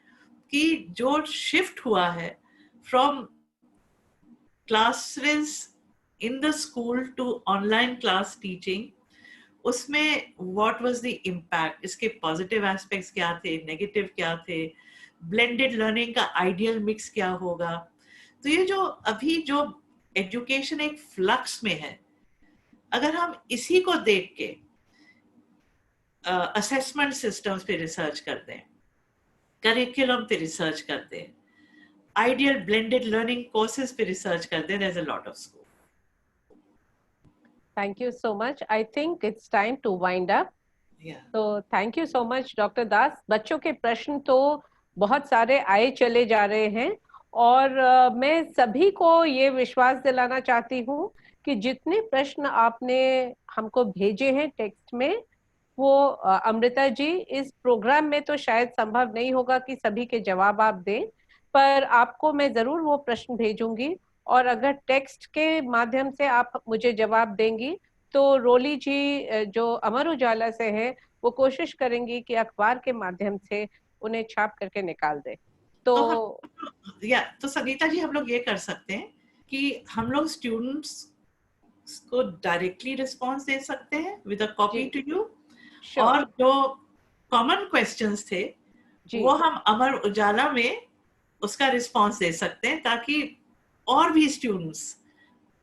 कि जो शिफ्ट हुआ है from classes in the school to online class teaching, उसमें व्हाट वाज द इम्पैक्ट, इसके पॉजिटिव एस्पेक्ट्स क्या थे, नेगेटिव क्या थे, ब्लेंडेड लर्निंग का आइडियल मिक्स क्या होगा। तो ये जो अभी जो एजुकेशन एक फ्लक्स में है, अगर हम इसी को देख के असेसमेंट सिस्टम्स पे रिसर्च करते हैं, करिकुलम पे रिसर्च करते हैं, आइडियल ब्लेंडेड लर्निंग कोर्सेज पे रिसर्च करते हैं, there is a lot of scope. Thank you so much. I think it's time to wind up. Yeah. So thank you so much, Dr. Das. बच्चों के प्रश्न तो बहुत सारे आए चले जा रहे हैं, और मैं सभी को ये विश्वास दिलाना चाहती हूँ कि जितने प्रश्न आपने हमको भेजे हैं टेक्स्ट में, वो अमृता जी, इस प्रोग्राम में तो शायद संभव नहीं होगा कि सभी के जवाब आप दें, पर आपको मैं जरूर वो प्रश्न भेजूंगी, और अगर टेक्स्ट के माध्यम से आप मुझे जवाब देंगी तो रोली जी जो अमर उजाला से हैं, वो कोशिश करेंगी कि अखबार के माध्यम से उन्हें छाप करके निकाल दे। तो संगीता जी, हम लोग ये कर सकते हैं कि हम लोग स्टूडेंट्स को डायरेक्टली रिस्पांस दे सकते हैं with a copy to you, और जो कॉमन क्वेश्चंस थे वो हम अमर उजाला में उसका रिस्पांस दे सकते हैं, ताकि और भी स्टूडेंट्स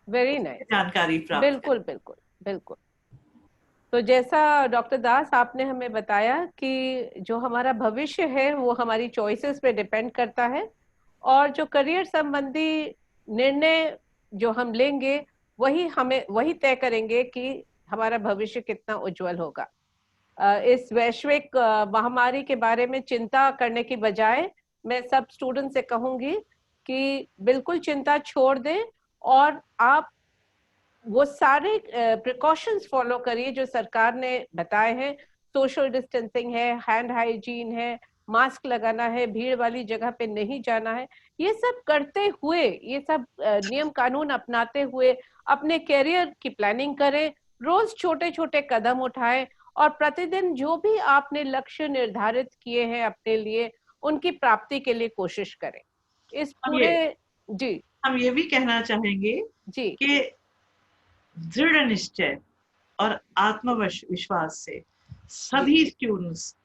वेरी नाइस जानकारी प्राप्त बिल्कुल बिल्कुल बिल्कुल। तो जैसा डॉक्टर दास आपने हमें बताया कि जो हमारा भविष्य है वो हमारी चॉइसेस पे डिपेंड करता है, और जो करियर संबंधी निर्णय जो हम लेंगे वही तय करेंगे कि हमारा भविष्य कितना उज्जवल होगा। इस वैश्विक महामारी के बारे में चिंता करने की बजाय मैं सब स्टूडेंट से कहूंगी कि बिल्कुल चिंता छोड़ दें और आप वो सारे प्रिकॉशंस फॉलो करिए जो सरकार ने बताए हैं। सोशल डिस्टेंसिंग है, हैंड हाइजीन है, मास्क लगाना है, भीड़ वाली जगह पे नहीं जाना है। ये सब करते हुए, ये सब नियम कानून अपनाते हुए अपने कैरियर की प्लानिंग करें, रोज छोटे छोटे कदम उठाएं और प्रतिदिन जो भी आपने लक्ष्य निर्धारित किए हैं अपने लिए, उनकी प्राप्ति के लिए कोशिश करें। इस पूरे जी हम ये भी कहना चाहेंगे जी कि दृढ़ निश्चय और आत्मविश्वास से सभी स्टूडेंट्स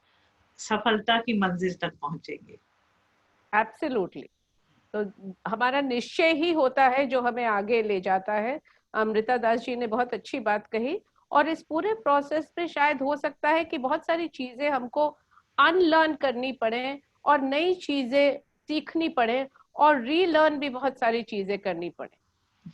सफलता की मंजिल तक पहुंचेंगे। एब्सोल्युटली। तो हमारा निश्चय ही होता है जो हमें आगे ले जाता है। अमृता दास जी ने बहुत अच्छी बात कही और इस पूरे प्रोसेस में शायद हो सकता है कि बहुत सारी चीजें हमको अनलर्न करनी पड़े और नई चीजें सीखनी पड़े और रीलर्न भी बहुत सारी चीजें करनी पड़े।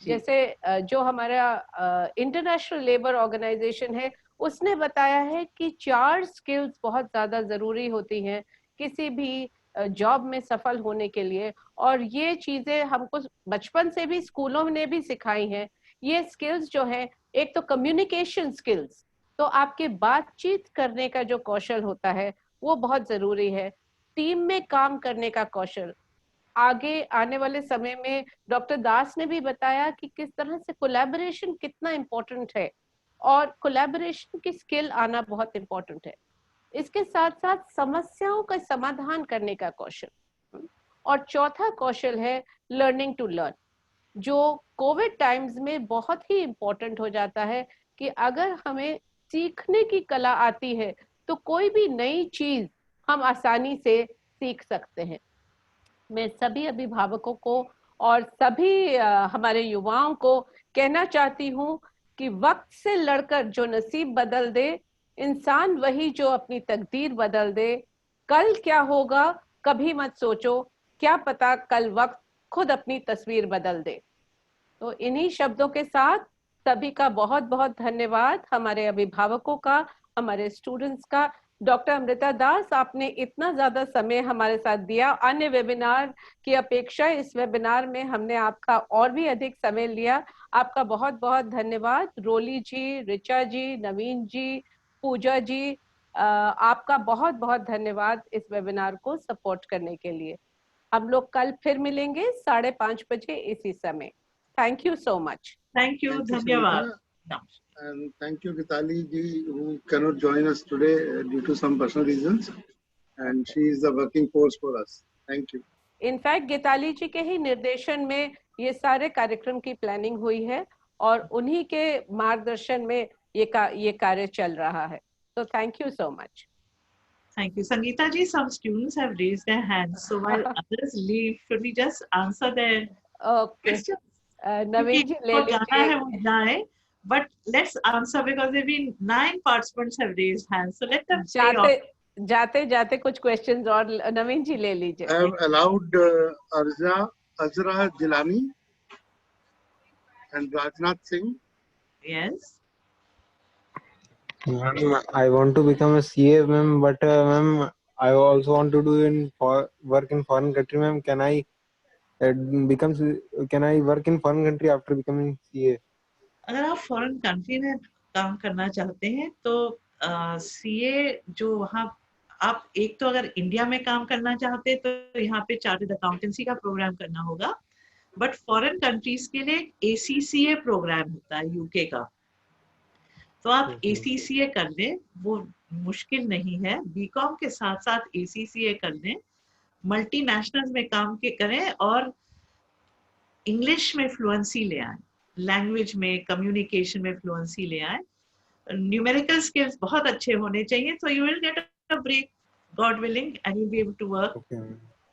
जैसे जो हमारा इंटरनेशनल लेबर ऑर्गेनाइजेशन है उसने बताया है कि 4 स्किल्स बहुत ज्यादा जरूरी होती हैं किसी भी जॉब में सफल होने के लिए, और ये चीजें हमको बचपन से भी स्कूलों ने भी सिखाई हैं। ये स्किल्स जो है, एक तो कम्युनिकेशन स्किल्स, तो आपके बातचीत करने का जो कौशल होता है वो बहुत जरूरी है। टीम में काम करने का कौशल, आगे आने वाले समय में डॉक्टर दास ने भी बताया कि किस तरह से कोलैबोरेशन कितना इम्पोर्टेंट है और कोलैबोरेशन की स्किल आना बहुत इम्पोर्टेंट है। इसके साथ साथ समस्याओं का समाधान करने का कौशल, और चौथा कौशल है लर्निंग टू लर्न, जो कोविड टाइम्स में बहुत ही इम्पोर्टेंट हो जाता है कि अगर हमें सीखने की कला आती है तो कोई भी नई चीज हम आसानी से सीख सकते हैं। मैं सभी अभिभावकों को और सभी हमारे युवाओं को कहना चाहती हूँ कि वक्त से लड़कर जो नसीब बदल दे, इंसान वही जो अपनी तकदीर बदल दे। कल क्या होगा कभी मत सोचो, क्या पता कल वक्त खुद अपनी तस्वीर बदल दे। तो इन्हीं शब्दों के साथ सभी का बहुत बहुत धन्यवाद, हमारे अभिभावकों का, हमारे स्टूडेंट्स का। डॉक्टर अमृता दास, आपने इतना ज्यादा समय हमारे साथ दिया। अन्य वेबिनार की अपेक्षा इस वेबिनार में हमने आपका और भी अधिक समय लिया। आपका बहुत बहुत धन्यवाद। रोली जी, रिचा जी, नवीन जी, पूजा जी, आपका बहुत बहुत धन्यवाद इस वेबिनार को सपोर्ट करने के लिए। हम लोग कल फिर मिलेंगे 5:30 बजे इसी समय। Thank you so much. Thank you, धन्यवाद। And thank you, Gitali ji, who cannot join us today due to some personal reasons. And she is the working force for us. Thank you. In fact Geetali ji के ही निर्देशन में ये सारे कार्यक्रम की planning हुई है और उन्हीं के मार्गदर्शन में ये कार्य चल रहा है। तो thank you so much. Thank you, Sangeeta ji. Some students have raised their hands, so while others leave, should we just answer their questions? नवीन जी ले लीजिए। But let's answer because there have been 9 participants have raised hands, so let them stay off. जाते कुछ questions और नवीन जी ले लीजिए। I have allowed Azra Jilani and Rajnath Singh. Yes. Ma'am, I want to become a CA, ma'am, but ma'am, I also want to do work in foreign country, ma'am. Can I work in foreign country after becoming CA? अगर आप foreign country में काम करना चाहते हैं तो CA जो वहाँ आप एक तो अगर इंडिया में काम करना चाहते हैं तो यहाँ पे चार्टर्ड अकाउंटेंसी का प्रोग्राम करना होगा, बट फॉरेन कंट्रीज के लिए ACCA प्रोग्राम होता है यूके का, तो आप ACCA कर लें, वो मुश्किल नहीं है। बीकॉम के साथ साथ ACCA कर लें, मल्टीनेशनल में काम के करें और इंग्लिश में फ्लुएंसी ले आए, लैंग्वेज में, कम्युनिकेशन में फ्लुएंसी ले आए। न्यूमेरिकल स्किल्स बहुत अच्छे होने चाहिए, so you will get a break, God willing, and you'll be able to work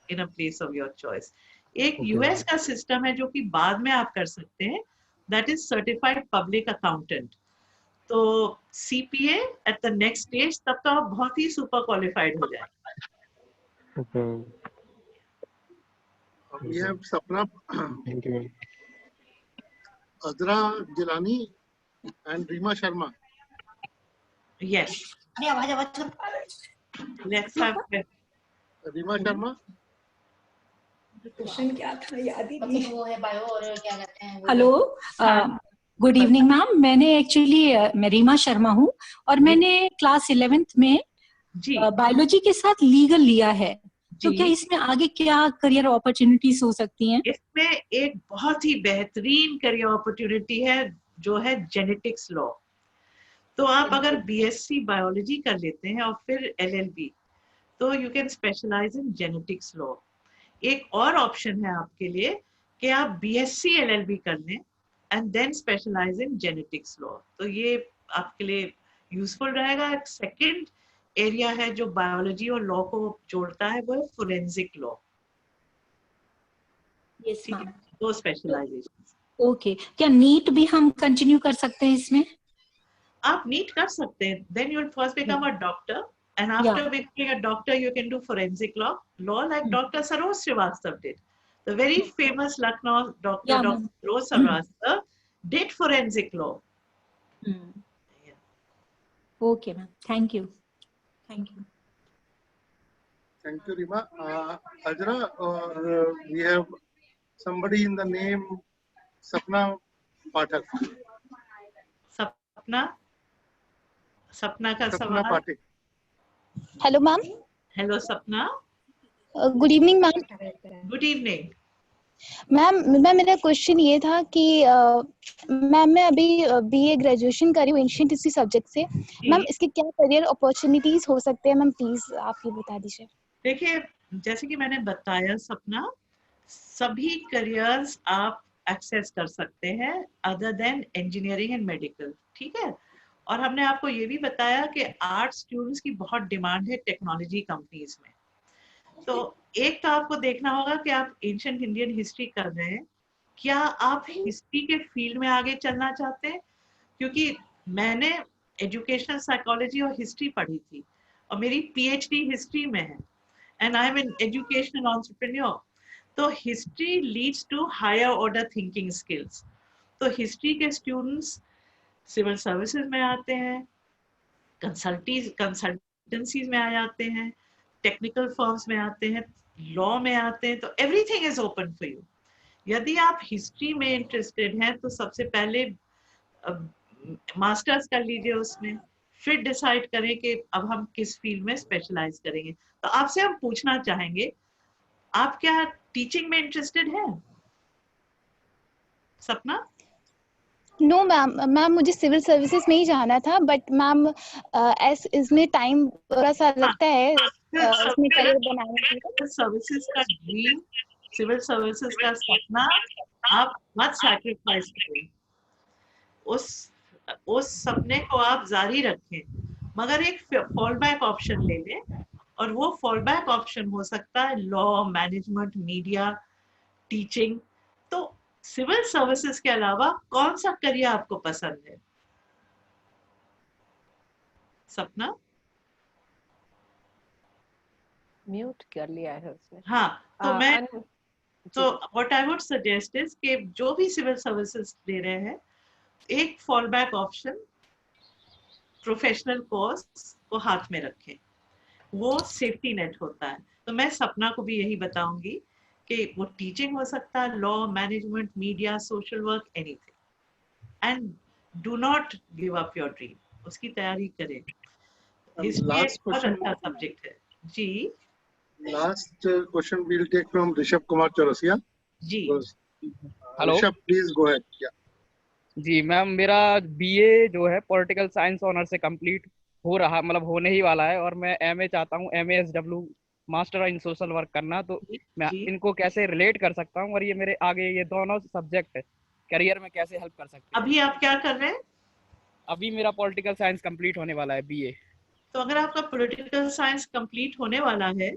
in a place of your choice. एक US का सिस्टम है जो कि बाद में आप कर सकते हैं, that is certified public accountant. तो CPA at the next stage, तब तो आप बहुत ही super qualified हो जाएंगे। We have Sapna. Thank you, ma'am. Azra Jilani and Rima Sharma. Yes. Let's have Rima Sharma. Question क्या था याद ही नहीं। वो है बायो और क्या कहते हैं। Hello, good evening ma'am. मैंने एक्चुअली मैं रीमा शर्मा हूँ और मैंने क्लास 11th में बायोलॉजी के साथ लीगल लिया है, तो क्या इसमें आगे क्या करियर अपॉर्चुनिटीज हो सकती हैं? इसमें एक बहुत ही बेहतरीन करियर अपॉर्चुनिटी है जो है जेनेटिक्स लॉ। तो आप अगर बीएससी बायोलॉजी कर लेते हैं और फिर एलएलबी, तो you can specialise in genetics law. एक और ऑप्शन है आपके लिए कि आप बीएससी एलएलबी कर लें and then specialise in genetics law. तो ये आपके लिए यूजफुल रहेगा। एक सेकंड एरिया है जो बायोलॉजी और लॉ को जोड़ता है, वो है फोरेंसिक लॉ। Yes ma'am. दो स्पेशलाइजेशन। ओके, क्या नीट भी हम कंटिन्यू कर सकते हैं इसमें? आप नीट कर सकते हैं, then you will first become a doctor and after becoming a doctor you can do forensic law like Dr. Saroj Srivastava did. The very famous Lucknow doctor, Dr. Saroj Srivastava did forensic law. Okay ma'am, thank you. Thank you Rima. Ajra, we have somebody in the name Sapna Pathak. Sapna ka sawal. Pathak. Hello ma'am. Hello Sapna. Good evening ma'am. Good evening ma'am. मेरा question ये था कि ma'am मैं अभी BA graduation कर रही हूँ ancient history subject से। मैम इसके क्या करियर अपॉर्चुनिटीज हो सकते हैं मैम, प्लीज आप ये बता दीजिए। देखिए, जैसे कि मैंने बताया सपना, सभी करियर्स आप एक्सेस कर सकते हैं other than engineering and medical, ठीक है। और हमने आपको ये भी बताया कि आर्ट स्टूडेंट्स की बहुत डिमांड है टेक्नोलॉजी कंपनीज में। तो एक तो आपको देखना होगा कि आप एंशिएंट इंडियन हिस्ट्री कर रहे हैं, क्या आप हिस्ट्री के फील्ड में आगे चलना चाहते हैं? क्योंकि मैंने एजुकेशनल साइकोलॉजी और हिस्ट्री पढ़ी थी और मेरी पीएचडी हिस्ट्री में है and I am an educational entrepreneur. तो history leads to higher order thinking skills. तो हिस्ट्री के स्टूडेंट्स सिविल सर्विसेज में आते हैं, कंसल्टेंसीज में आ जाते हैं, टेक्निकल फर्म्स में आते हैं, लॉ में आते हैं। तो everything is open for you. यदि आप हिस्ट्री में इंटरेस्टेड हैं तो सबसे पहले मास्टर्स कर लीजिए उसमें, फिर डिसाइड करें कि अब हम किस फील्ड में स्पेशलाइज करेंगे। तो आपसे हम पूछना चाहेंगे, आप क्या टीचिंग में इंटरेस्टेड हैं सपना? नो मैम मुझे सिविल सर्विसेज में ही जाना था, बट मैम इसमें टाइम थोड़ा सा लगता है उसमें करियर बनाने के लिए। सर्विसेज का ड्रीम, सिविल सर्विसेज का सपना आप मत सैक्रिफाइस करें, उस सपने को आप जारी रखें, मगर एक फॉल बैक ऑप्शन ले लें। और वो फॉल बैक ऑप्शन हो सकता है लॉ, मैनेजमेंट, मीडिया, टीचिंग। तो सिविल सर्विसेज के अलावा कौन सा करियर आपको पसंद है सपना? म्यूट कर लिया है उसने। हाँ, तो what I would suggest is कि जो भी सिविल सर्विसेज दे रहे हैं, एक fall back option professional course को हाथ में रखें, वो सेफ्टी नेट होता है। तो मैं सपना को भी यही बताऊंगी कि वो टीचिंग हो सकता है, law, management, media, social work, anything. And do not give up your dream, उसकी तैयारी करें। हिस्ट्री बहुत अच्छा सब्जेक्ट है जी। Last question we'll take from Rishabh Kumar Chaurasia. जी hello Rishabh, please go ahead. Yeah. जी मैम, मेरा बीए जो है पॉलिटिकल साइंस ऑनर से कंप्लीट हो रहा, मतलब होने ही वाला है, और मैं एमए चाहता हूँ, MASW master in social work करना। तो मैं इनको कैसे रिलेट कर सकता हूँ, और ये मेरे आगे ये दोनों सब्जेक्ट करियर में कैसे हेल्प कर सकते हैं? अभी आप क्या कर रहे हैं? अभी मेरा पॉलिटिकल साइंस कंप्लीट होने वाला है, बीए। तो अगर आपका पॉलिटिकल साइंस कंप्लीट होने वाला है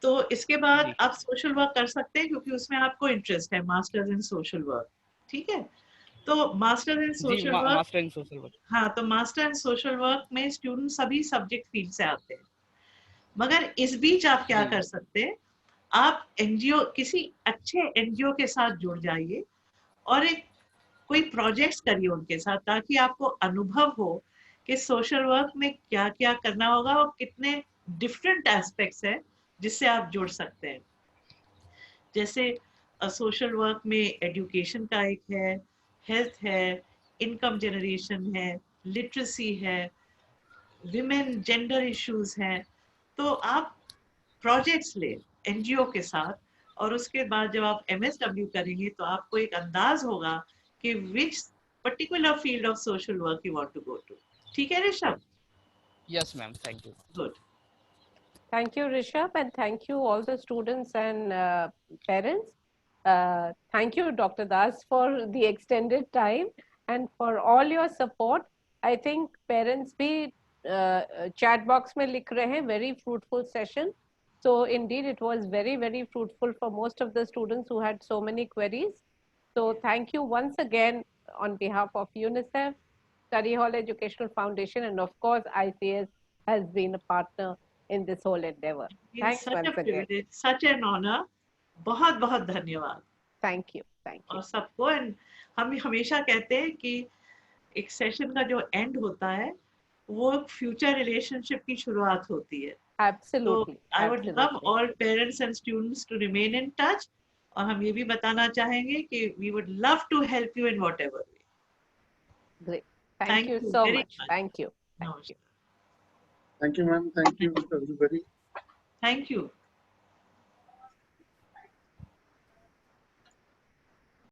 तो इसके बाद आप सोशल वर्क कर सकते हैं, क्योंकि उसमें आपको इंटरेस्ट है, मास्टर्स इन सोशल वर्क, ठीक है। तो master in social work, master in social work, हाँ, तो मास्टर इन सोशल वर्क में स्टूडेंट सभी सब्जेक्ट फील्ड से आते हैं। मगर इस बीच आप क्या कर सकते हैं, आप एनजीओ, किसी अच्छे एनजीओ के साथ जुड़ जाइए और एक कोई प्रोजेक्ट्स करिए उनके साथ, ताकि आपको अनुभव हो कि सोशल वर्क में क्या क्या करना होगा और कितने डिफरेंट एस्पेक्ट्स हैं जिससे आप जुड़ सकते हैं। जैसे सोशल वर्क में एजुकेशन का एक है, हेल्थ है, इनकम जनरेशन है, लिटरेसी है, विमेन जेंडर इश्यूज हैं। तो आप प्रोजेक्ट्स ले एनजीओ के साथ, और उसके बाद जब आप MSW करेंगे तो आपको एक अंदाज होगा कि which particular field of social work you want to go to. ठीक है Rishabh? Yes ma'am, thank you. Good. Thank you, Rishabh, and thank you all the students and parents. Thank you, Dr. Das, for the extended time and for all your support. I think parents भी chat box में लिख रहे हैं, very fruitful session. So indeed, it was very, very fruitful for most of the students who had so many queries. So thank you once again on behalf of UNICEF, Study Hall Educational Foundation, and of course, ICS has been a partner in this whole endeavor. Thanks such once a again. privilege, such an honor. बहुत बहुत धन्यवाद। Thank you, thank you. और सबको, and हम हमेशा कहते हैं कि एक सेशन का जो एंड होता है वो फ्यूचर रिलेशनशिप की शुरुआत होती है। Absolutely. So I would love all parents and students to remain in touch, और हम ये भी बताना चाहेंगे कि we would love to help you in whatever way. Great. Thank you so very much. Thank you. Thank you, ma'am. Thank you, everybody. Thank you.